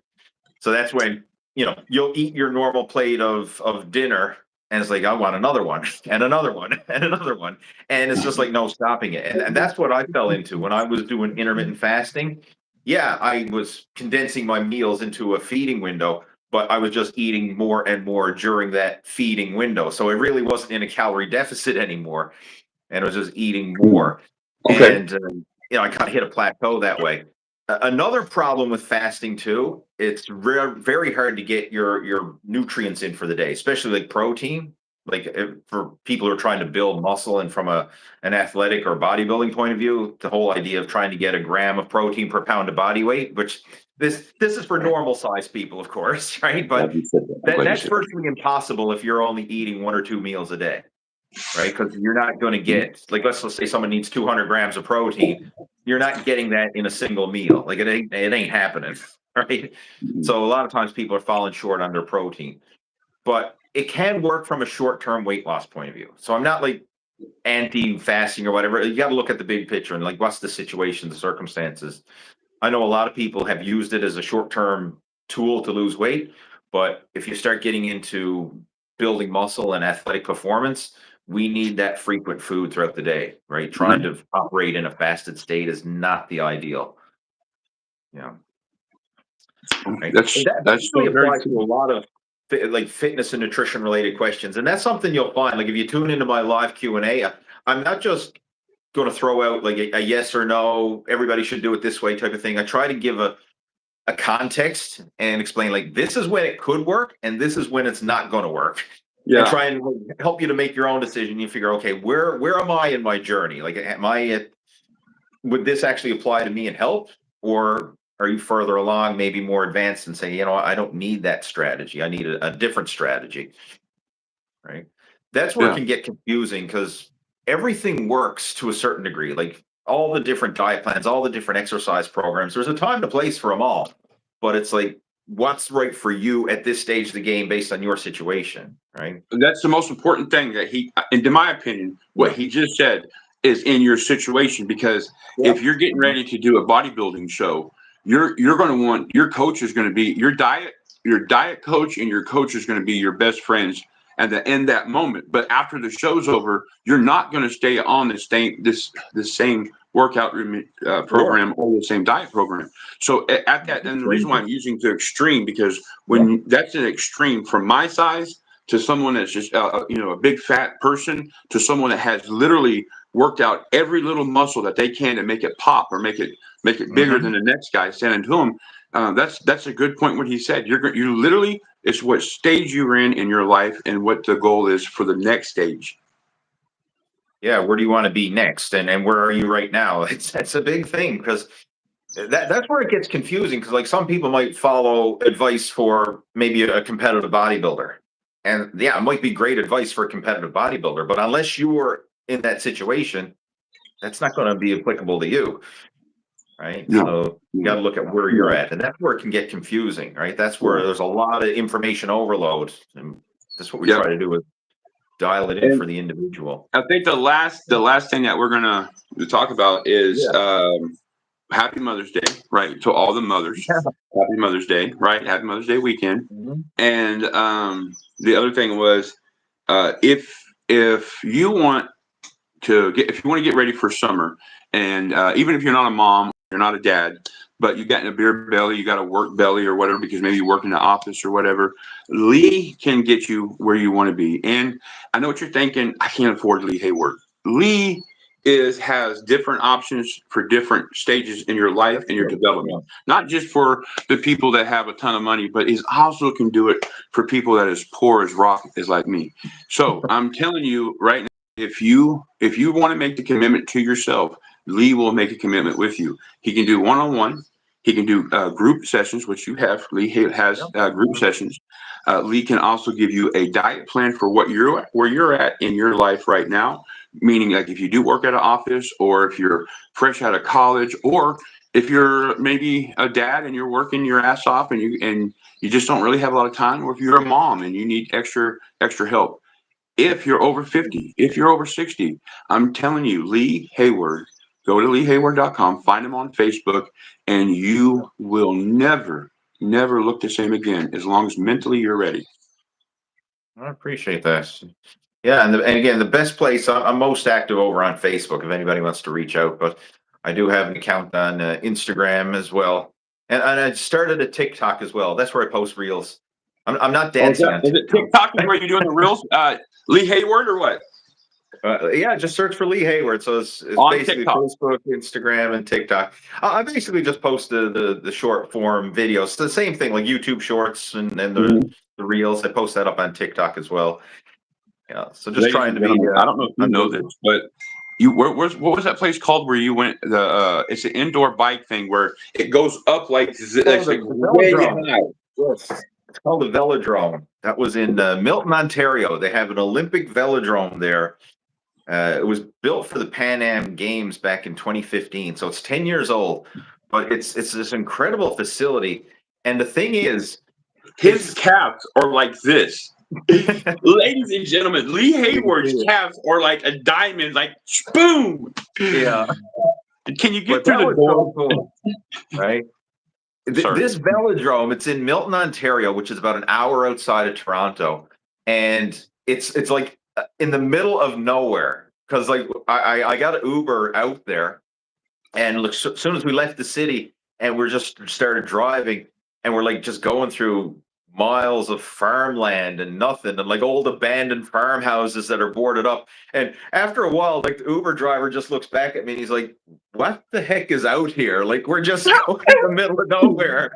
So that's when, you'll eat your normal plate of dinner, and it's like, I want another one and another one and another one. And it's just like no stopping it. And that's what I fell into when I was doing intermittent fasting. Yeah, I was condensing my meals into a feeding window, but I was just eating more and more during that feeding window. So it really wasn't in a calorie deficit anymore, and I was just eating more. Okay. And, I kind of hit a plateau that way. Another problem with fasting too, it's very hard to get your nutrients in for the day, especially like protein. Like for people who are trying to build muscle, and from an athletic or bodybuilding point of view, the whole idea of trying to get a gram of protein per pound of body weight, which this is for normal size people, of course, right? But that's virtually impossible if you're only eating 1 or 2 meals a day, right? Because you're not going to get, like, let's say someone needs 200 grams of protein. You're not getting that in a single meal. Like it ain't happening, right? So a lot of times people are falling short on their protein, but it can work from a short-term weight loss point of view. So I'm not like anti-fasting or whatever. You got to look at the big picture and like, what's the situation, the circumstances. I know a lot of people have used it as a short-term tool to lose weight, but if you start getting into building muscle and athletic performance, we need that frequent food throughout the day, right? Trying to operate in a fasted state is not the ideal. Yeah. Right? That's really so very applies to a lot of like fitness and nutrition related questions. And that's something you'll find, like if you tune into my live Q&A, I'm not just going to throw out like a yes or no, everybody should do it this way type of thing. I try to give a context and explain like, this is when it could work and this is when it's not going to work. Yeah. And try and help you to make your own decision. You figure, okay, where am I in my journey? Like, would this actually apply to me and help? Or are you further along, maybe more advanced, and say, I don't need that strategy. I need a different strategy, right? That's where it can get confusing, because everything works to a certain degree. Like all the different diet plans, all the different exercise programs, there's a time and a place for them all. But it's like, what's right for you at this stage of the game based on your situation, right? That's the most important thing that in my opinion, what he just said is in your situation, because if you're getting ready to do a bodybuilding show, you're going to want, your coach is going to be your diet coach, and your coach is going to be your best friends in that moment. But after the show's over, you're not going to stay on the same workout program or the same diet program. So at that, and the reason why I'm using the extreme, because when that's an extreme from my size to someone that's just a big fat person, to someone that has literally worked out every little muscle that they can to make it pop or make it bigger than the next guy standing to them. That's a good point. What he said, you literally, it's what stage you're in your life and what the goal is for the next stage. Yeah, where do you want to be next, and where are you right now? That's a big thing, because that's where it gets confusing. Because like some people might follow advice for maybe a competitive bodybuilder, and it might be great advice for a competitive bodybuilder, but unless you are in that situation, that's not going to be applicable to you, right? No. So you got to look at where you're at, and that's where it can get confusing, right? That's where there's a lot of information overload, and that's what we try to do is dial it in for the individual. I think the last thing that we're gonna talk about is Happy Mother's Day, right? To all the mothers, Happy Mother's Day, right? Happy Mother's Day weekend. And the other thing was, if you want to get ready for summer, and even if you're not a mom, you're not a dad, but you got a beer belly, you got a work belly or whatever, because maybe you work in the office or whatever, Lee can get you where you want to be. And I know what you're thinking, I can't afford Lee Hayward. Lee has different options for different stages in your life and your development, not just for the people that have a ton of money, but he also can do it for people that is poor as rock, is like me. So I'm telling you right now, if you want to make the commitment to yourself, Lee will make a commitment with you. He can do one-on-one. He can do group sessions, which you have. Lee has group sessions. Lee can also give you a diet plan for where you're at in your life right now. Meaning, like if you do work at an office, or if you're fresh out of college, or if you're maybe a dad and you're working your ass off and you just don't really have a lot of time, or if you're a mom and you need extra help. If you're over 50, if you're over 60, I'm telling you, Lee Hayward, go to leehayward.com, find him on Facebook, and you will never look the same again as long as mentally you're ready. I appreciate that. Yeah, and again, the best place, I'm most active over on Facebook if anybody wants to reach out, but I do have an account on Instagram as well. And I started a TikTok as well. That's where I post reels. I'm not dancing on TikTok. Is it TikTok where you're doing the reels? Lee Hayward or what? Yeah, just search for Lee Hayward. So it's basically TikTok. Facebook, Instagram, and TikTok. I basically just post the short form videos. It's the same thing, like YouTube Shorts and the reels. I post that up on TikTok as well. Yeah, so just trying to be. I don't know if you know this, but what was that place called where you went? It's an indoor bike thing where it goes up like way high. Yes. It's called the Velodrome. That was in Milton, Ontario. They have an Olympic velodrome there. It was built for the Pan Am Games back in 2015, so it's 10 years old. But it's this incredible facility, and the thing is, his calves are like this. Ladies and gentlemen, Lee Hayward's calves are like a diamond, like boom. Yeah. Can you get through the door? So cool, right? This velodrome, it's in Milton, Ontario, which is about an hour outside of Toronto, and it's like in the middle of nowhere. Because like I got an Uber out there, and look, as soon as we left the city, and we're just started driving, and we're like just going through miles of farmland and nothing, and like old abandoned farmhouses that are boarded up. And after a while, like the Uber driver just looks back at me and he's like, "What the heck is out here? Like we're just going in the middle of nowhere."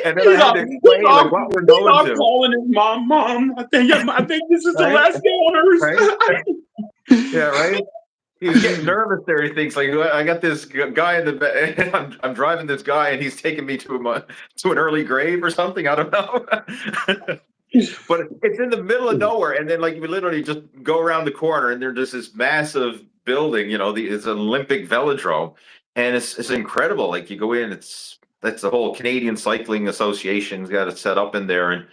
And then I had to explain like what we're going to. Calling his mom. I think this is the last day on Earth. Right? Yeah, right. He's getting nervous there. He thinks like, I got this guy in the bed. I'm driving this guy, and he's taking me to an early grave or something. I don't know. But it's in the middle of nowhere, and then like we literally just go around the corner, and there's just this massive building. You know, it's an Olympic velodrome, and it's incredible. Like you go in, that's the whole Canadian Cycling Association's got it set up in there, and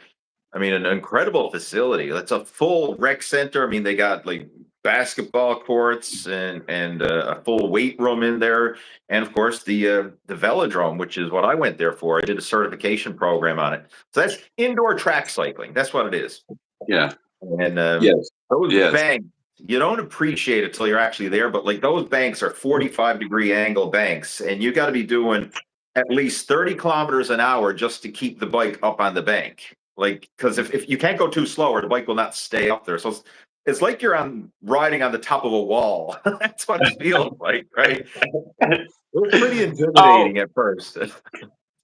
I mean an incredible facility. It's a full rec center. I mean they got like basketball courts and a full weight room in there, and of course the velodrome, which is what I went there for. I did a certification program on it. So that's indoor track cycling. That's what it is. Yeah. And those banks, you don't appreciate it till you're actually there, but like those banks are 45-degree angle banks, and you got to be doing at least 30 kilometers an hour just to keep the bike up on the bank. Like, because if you can't go too slow, or the bike will not stay up there. So it's like you're riding on the top of a wall. That's what it feels like, right? It was pretty intimidating at first.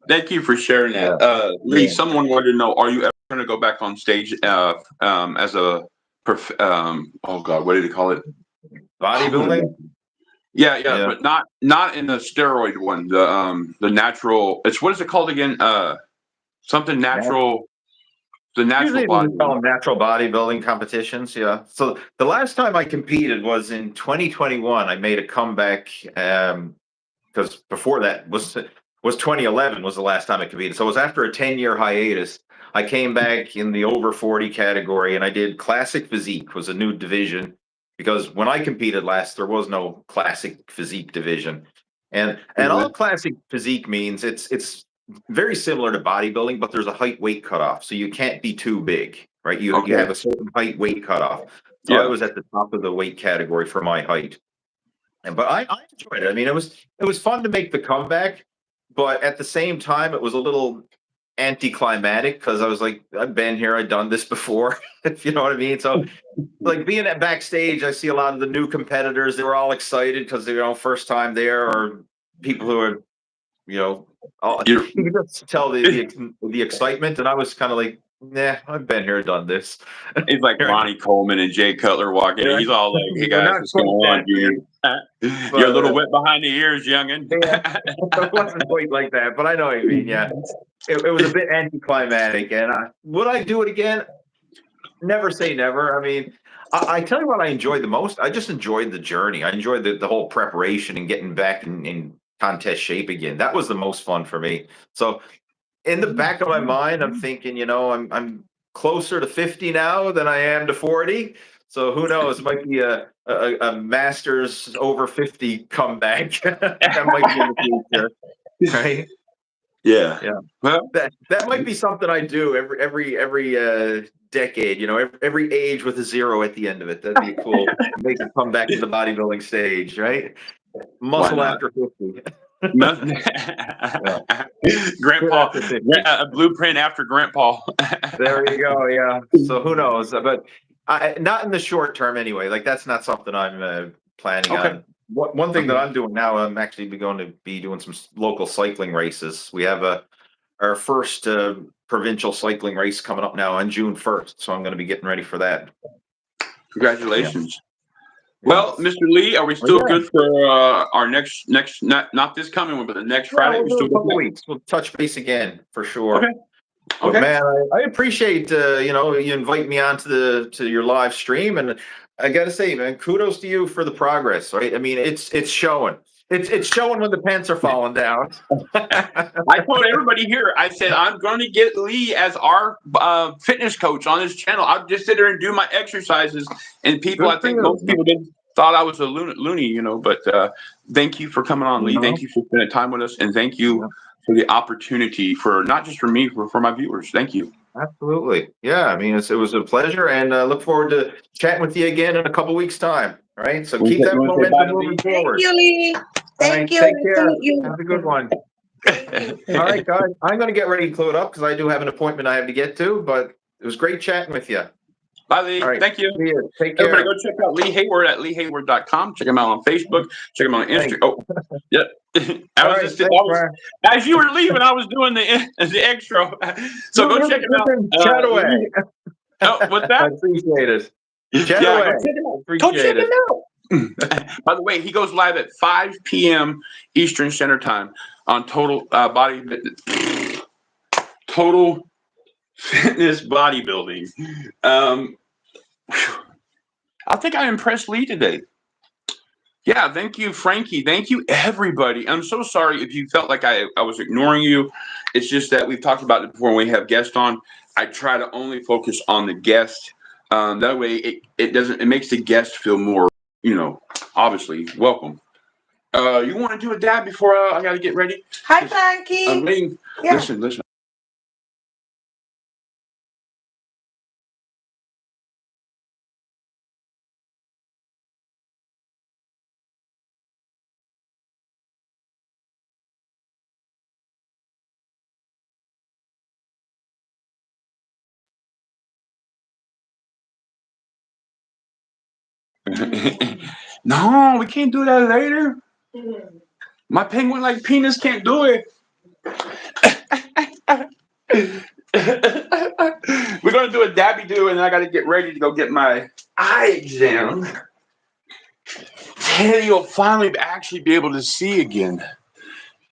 Thank you for sharing that. Lee, someone wanted to know, are you ever going to go back on stage as a, oh God, what did he call it? Bodybuilding? Yeah, but not in the steroid one. The natural, what is it called again? Something natural. The natural Usually we call them bodybuilding. natural bodybuilding competitions. Yeah. So the last time I competed was in 2021. I made a comeback because before that was 2011 was the last time I competed. So it was after a 10-year hiatus. I came back in the over 40 category, and I did classic physique, was a new division, because when I competed last, there was no classic physique division. And all classic physique means it's very similar to bodybuilding, but there's a height weight cutoff, so you can't be too big, right? You Okay. have a certain height weight cutoff. So I Yeah. was at the top of the weight category for my height. But I enjoyed it. I mean, it was fun to make the comeback, but at the same time, it was a little anticlimactic because I was like, I've been here, I've done this before, if you know what I mean. So, like being at backstage, I see a lot of the new competitors. They were all excited because they're first time there, or people who are, you can just tell the excitement. And I was kind of like, nah, I've been here, done this. He's like Ronnie Coleman and Jay Cutler walking in. He's all like, hey guys, what's going on, dude? You're a little wet behind the ears, youngin. Yeah, it wasn't quite like that, but I know what you mean. Yeah, it was a bit anticlimactic. And would I do it again? Never say never. I mean, I tell you what I enjoyed the most. I just enjoyed the journey. I enjoyed the whole preparation and getting back in contest shape again. That was the most fun for me. So in the back of my mind, I'm thinking, I'm closer to 50 now than I am to 40. So who knows? It might be a Masters over 50 comeback. That might be in the future, right? Yeah. Well, that might be something I do every decade. Every age with a zero at the end of it. That'd be cool. Make it come back to the bodybuilding stage, right? Muscle after 50. Grandpa, a blueprint after Grandpa. There you go. Yeah. So who knows? But not in the short term anyway. Like that's not something I'm planning on. One thing that I'm doing now, I'm actually going to be doing some local cycling races. We have our first provincial cycling race coming up now on June 1st. So I'm going to be getting ready for that. Congratulations. Yeah. Well, Mr. Lee, are we still good for our next not this coming one, but the next Friday? We'll do a couple weeks. We'll touch base again for sure. Okay. But man, I appreciate you invite me on to your live stream, and I got to say, man, kudos to you for the progress. Right? I mean, it's showing. It's showing when the pants are falling down. I told everybody here, I said, I'm going to get Lee as our fitness coach on this channel. I'll just sit there and do my exercises. And most people thought I was a loony, but thank you for coming on, Lee. Thank you for spending time with us. And thank you for the opportunity for not just for me, for my viewers. Thank you. Absolutely. Yeah. I mean, it was a pleasure, and look forward to chatting with you again in a couple weeks' time. All right. So keep that momentum moving forward. Thank you, Lee. Thank you. Take care. Thank you. Have a good one. All right, guys. I'm going to get ready to close up because I do have an appointment I have to get to, but it was great chatting with you. Bye, Lee. Right. Thank you. See you. Take care. Everybody go check out Lee Hayward at leehayward.com. Check him out on Facebook. Check him out on Instagram. Oh, yeah. As you were leaving, I was doing the extra. So go check him out. Chat away. What's that? I appreciate it. Chat away. Go check him out. By the way, he goes live at 5 p.m. Eastern Standard Time on Total Fitness Bodybuilding. I think I impressed Lee today. Yeah, thank you, Frankie. Thank you, everybody. I'm so sorry if you felt like I was ignoring you. It's just that we've talked about it before when we have guests on. I try to only focus on the guest. That way it makes the guest feel more, obviously welcome. You want to do a dab before I got to get ready? Hi, Frankie. I'm waiting. Yeah. Listen. No, we can't do that later. My penguin-like penis can't do it. We're going to do a dabby-do, and I got to get ready to go get my eye exam. Teddy will finally actually be able to see again.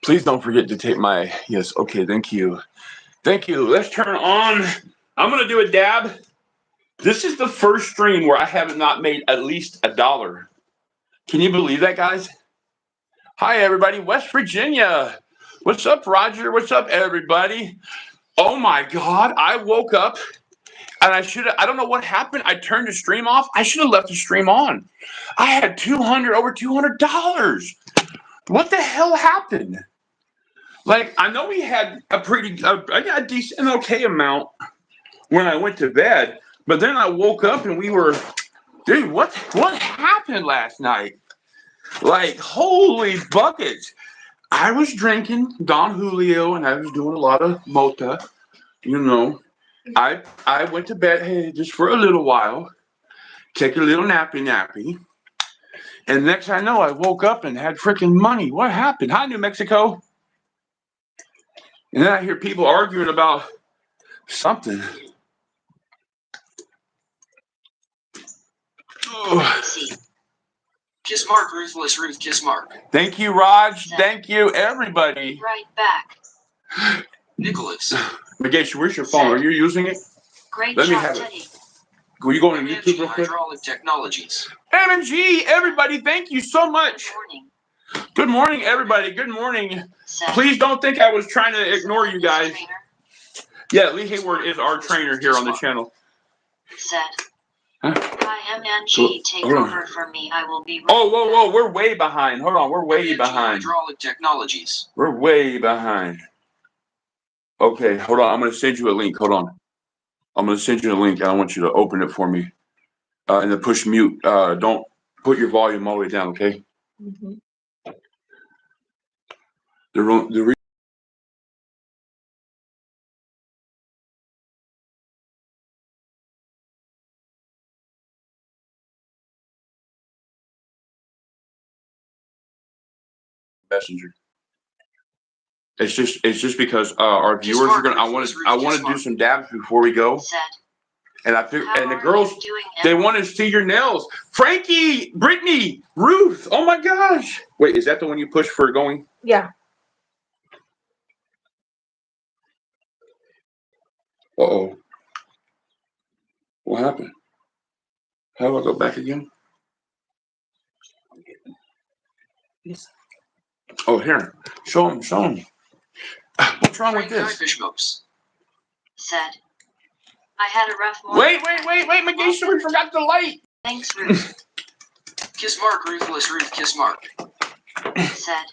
Please don't forget to take my... Yes, okay, thank you. Thank you. Let's turn on I'm gonna do a dab. This is the first stream where I have not made at least $1. Can you believe that, guys? Hi, everybody. West Virginia. What's up, Roger? What's up, everybody? Oh my God! I woke up and I don't know what happened. I turned the stream off. I should have left the stream on. I had over $200. What the hell happened? Like, I know we had I got a decent, okay amount when I went to bed, but then I woke up and dude, what happened last night? Like, holy buckets. I was drinking Don Julio and I was doing a lot of mota, you know. I went to bed just for a little while, take a little nappy. And next I know, I woke up and had freaking money. What happened? Hi, New Mexico. And then I hear people arguing about something. Kiss Mark, Ruthless Ruth, kiss Mark. Thank you, Raj. Thank you, everybody. Right back. Nicholas. Magesh, where's your phone? Are you using it? Great Let me job, have it. Teddy. Will you go on YouTube real quick? Hydraulic Technologies. M&G, everybody, thank you so much. Good morning. Good morning, everybody. Good morning. Set. Please don't think I was trying to ignore you guys. Trainer. Yeah, Lee Hayward is our trainer here on the channel. Set. Huh? Hi, MNG, take over for me. I will be right whoa, we're way behind. Hold on, we're way MNG behind. Hydraulic Technologies. We're way behind. Okay, hold on. I'm going to send you a link. Hold on. I'm going to send you a link. I want you to open it for me. And then push mute. Don't put your volume all the way down, okay? Mm-hmm. The messenger. It's just because our viewers are gonna. I want to do some dabs before we go. Set. And I figured, How and the are girls, you doing, they want to see your nails. Frankie, Brittany, Ruth. Oh my gosh! Wait, is that the one you push for going? Yeah. Uh-oh. What happened? How do I go back again? Yes. Oh, here. Show them. What's wrong with this? Set. I had a rough morning. Wait, Mageisha, we forgot the light. Thanks, Ruth. Kiss Mark, Ruthless Ruth, kiss Mark. Set.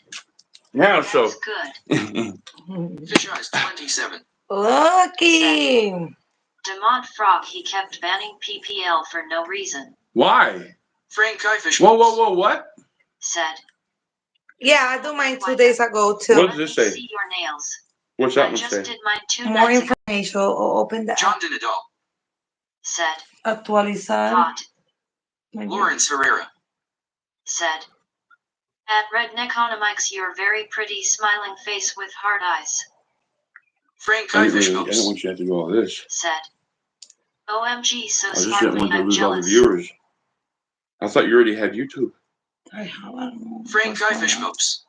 Now, so. That's good. Fish Eyes 27. Lucky. DeMont Frog, he kept banning PPL for no reason. Why? Frank Kaifish. Whoa, what? Said. Yeah, I do mine 2 days ago too. What does this say? See your nails. What's that I one just say? did mine 2 More nights ago. information. Open the John app. Dinadal. Said. Actualizar. Thought. Lawrence Herrera. Said. At Redneck Economics, your very pretty smiling face with hard eyes. Frank I Kaifish. don't want you to have to do all this. Said. OMG, so I just didn't smartly, want to I'm lose all the jealous. viewers. I thought you already had YouTube. Frank Kaifish Mopes.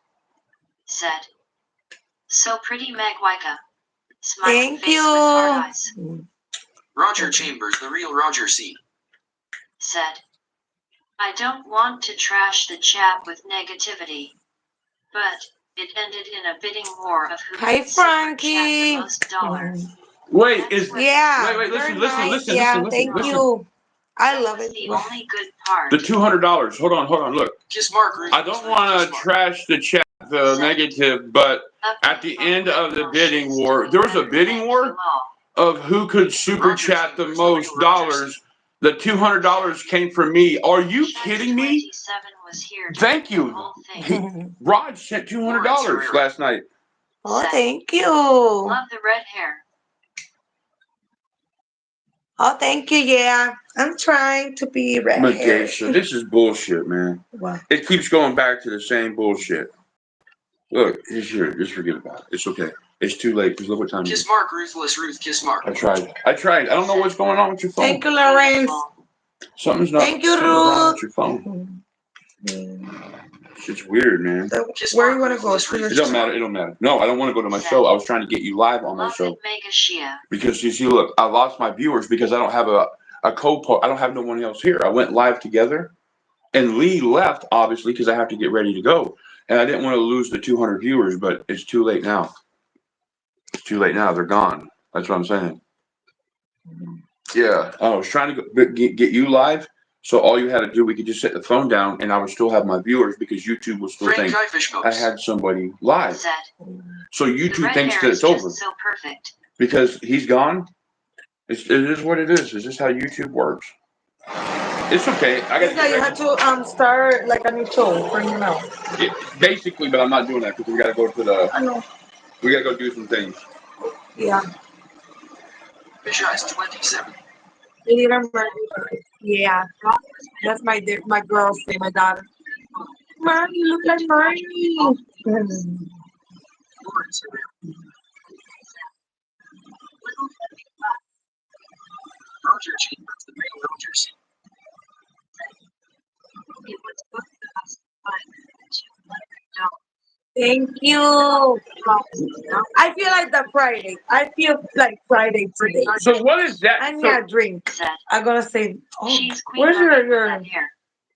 Said. So pretty, Meg Wicca. Smiling Thank face you. with hard eyes. Roger Chambers, the real Roger C. Said. I don't want to trash the chat with negativity, but it ended in a bidding war of who Hi, could super chat Frankie. the most dollar. Wait, is Yeah. Wait, very listen, nice. Yeah, thank you. I That love was it. the only good part. the $200? Hold on, look. Kiss Mark, I don't want to trash the chat, the negative, but at the end of the bidding war, there was a bidding war of who could super chat the most dollars. The $200 came from me. Are you kidding me? Thank you. Raj sent $200 last night. Oh, thank you. Love the red hair. Oh, thank you. Yeah, I'm trying to be red hair. Mageisha, this is bullshit, man. What? It keeps going back to the same bullshit. Look, he's here. Just forget about it. It's okay. It's too late. Because look what time it is. Kiss Mark, Ruthless Ruth, kiss Mark. I tried. I don't know what's going on with your phone. Thank you, Lawrence. Something's not. Thank you, something's wrong Ruth. with your phone. It's weird, man. Where you want to go? To It the don't matter. It don't matter. No, I don't want to go to my show. I was trying to get you live on my show. Mega Shia. Because you see, look, I lost my viewers because I don't have a co-post. I don't have no one else here. I went live together, and Lee left obviously because I have to get ready to go, and I didn't want to lose the 200 viewers, but it's too late now. It's too late now. They're gone. That's what I'm saying. Yeah, I was trying to get you live, so all you had to do, we could just set the phone down, and I would still have my viewers because YouTube will still think I had somebody live. So YouTube thinks that it's over. So perfect. Because he's gone. It is what it is. It's just how YouTube works. It's okay. I got. Now you have to start like a new show for you now. Basically, but I'm not doing that because we got to go to the. I know. We got to go do some things. Yeah. Fish Eyes 27. Yeah. That's my girl's name, my daughter. Mommy, you look like Marnie. Roger Chambers, the real Roger scene. It was booked the last time. Thank you. I feel like the Friday. I feel like Friday today. So what is that? I need a drink. I'm gonna say, where's your?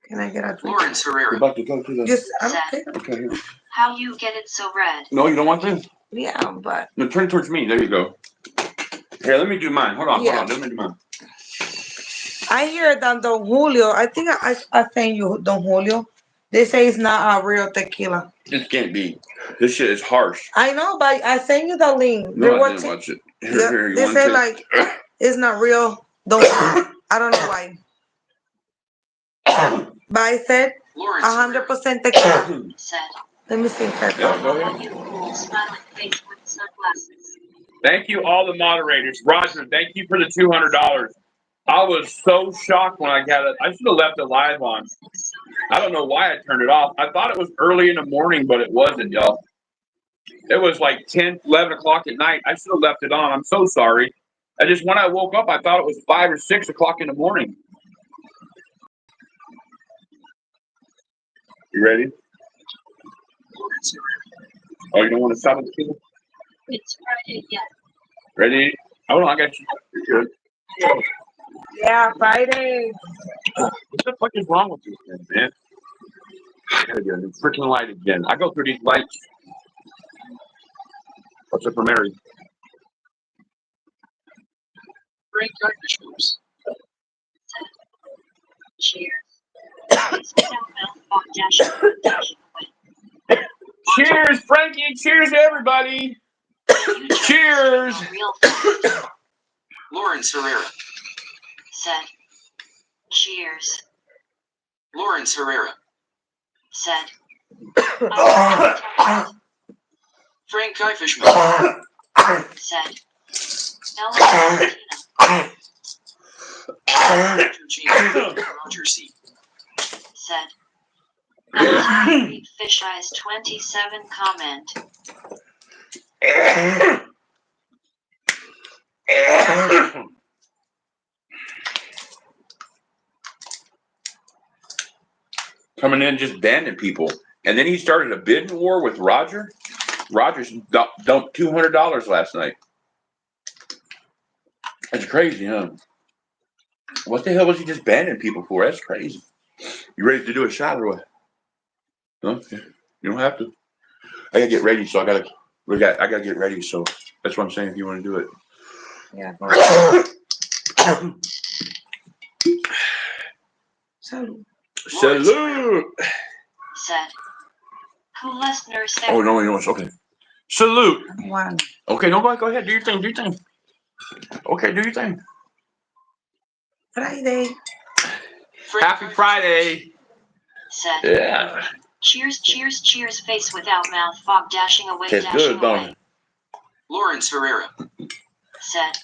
Can I get a drink? Lawrence We're Herrera. about to go to the. Just, okay. Okay. How you get it so red? No, you don't want this. Yeah, but. No, turn towards me. There you go. Here, let me do mine. Hold on. Let me do mine. I hear that Don Julio. I think I think you Don Julio. They say it's not a real tequila. This can't be. This shit is harsh. I know, but I sent you the link. No, I didn't watch it. Here, they say like it's not real. Don't. I don't know why. But I said 100% tequila. Let me see if that's Thank you, all the moderators. Roger, thank you for the $200. I was so shocked when I got it. I should have left it live on. I don't know why I turned it off. I thought it was early in the morning, but it wasn't, y'all. It was like 10, 11 o'clock at night. I should have left it on. I'm so sorry. When I woke up, I thought it was 5 or 6 o'clock in the morning. You ready? Oh, you don't want to stop at the table? It's Friday, yeah. Ready? Hold on, I got you. You're good. Yeah, Friday. What the fuck is wrong with this thing, man? I gotta get a new freaking light again. I go through these lights. What's up for Mary? Frank Fish Moves. Cheers. Cheers, Frankie. Cheers, everybody. Cheers. Lawrence Herrera. Said. Cheers. Lawrence Herrera. Said. Frank Fish Moves. Said. Ella Roger Chambers, Roger C. Said. Fish Eyes 27 comment. Coming in just banning people. And then he started a bidding war with Roger. Roger's dumped $200 last night. That's crazy, huh? What the hell was he just banning people for? That's crazy. You ready to do a shot or what? No, you don't have to. I gotta get ready, so I gotta get ready. So that's what I'm saying. If you want to do it, yeah. Salud. Salute. Said. Coolest nurse ever. Oh no, you know what's okay. Salute. One. Okay, no, go ahead. Do your thing. Do your thing. Okay, do your thing. Friday. Happy Friday. Said. Yeah. Cheers, cheers, cheers. Face without mouth. Fog dashing away, Tastes dashing good, don't away. it? Lawrence Herrera. Said.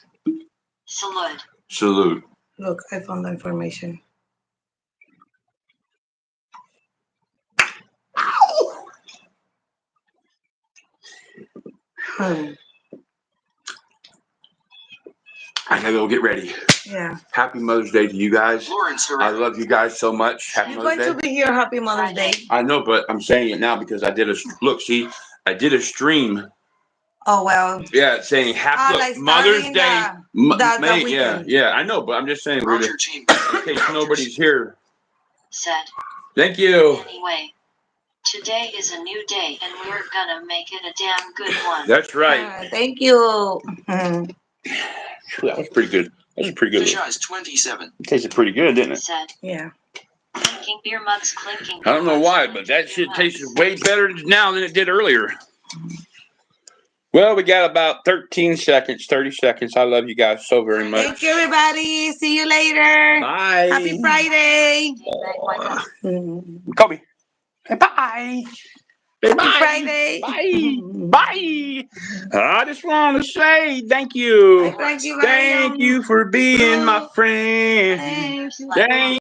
Salud. Salute. Look, I found the information. I gotta go get ready. Yeah. Happy Mother's Day to you guys. Lawrence I love you guys so much. Happy You're Mother's going Day. to be here. Happy Mother's Day. I know, but I'm saying it now because I did a look. See, I did a stream. Oh well. Yeah, saying happy Like Mother's starting Day. the Yeah, weekend. yeah. I know, but I'm just saying we're Roger just, team. in case nobody's here. Said. Thank you. Anyway, today is a new day and we're gonna make it a damn good one. That's right. Thank you. Mhm. That was pretty good. That was a pretty good. Fish eyes 27. It tasted pretty good, didn't it? Said. Yeah. Clinking beer mugs, clinking. I don't know beer why, mugs, but that clinking shit beer tastes mugs. way better now than it did earlier. Well, we got about 13 seconds, 30 seconds. I love you guys so very much. Thank you, everybody. See you later. Bye. Happy Friday. Kobe. Hey, bye. Say Happy bye. Friday. Bye. Bye. I just want to say thank you. Thank you, Thank you for being my friend. Thanks. Thank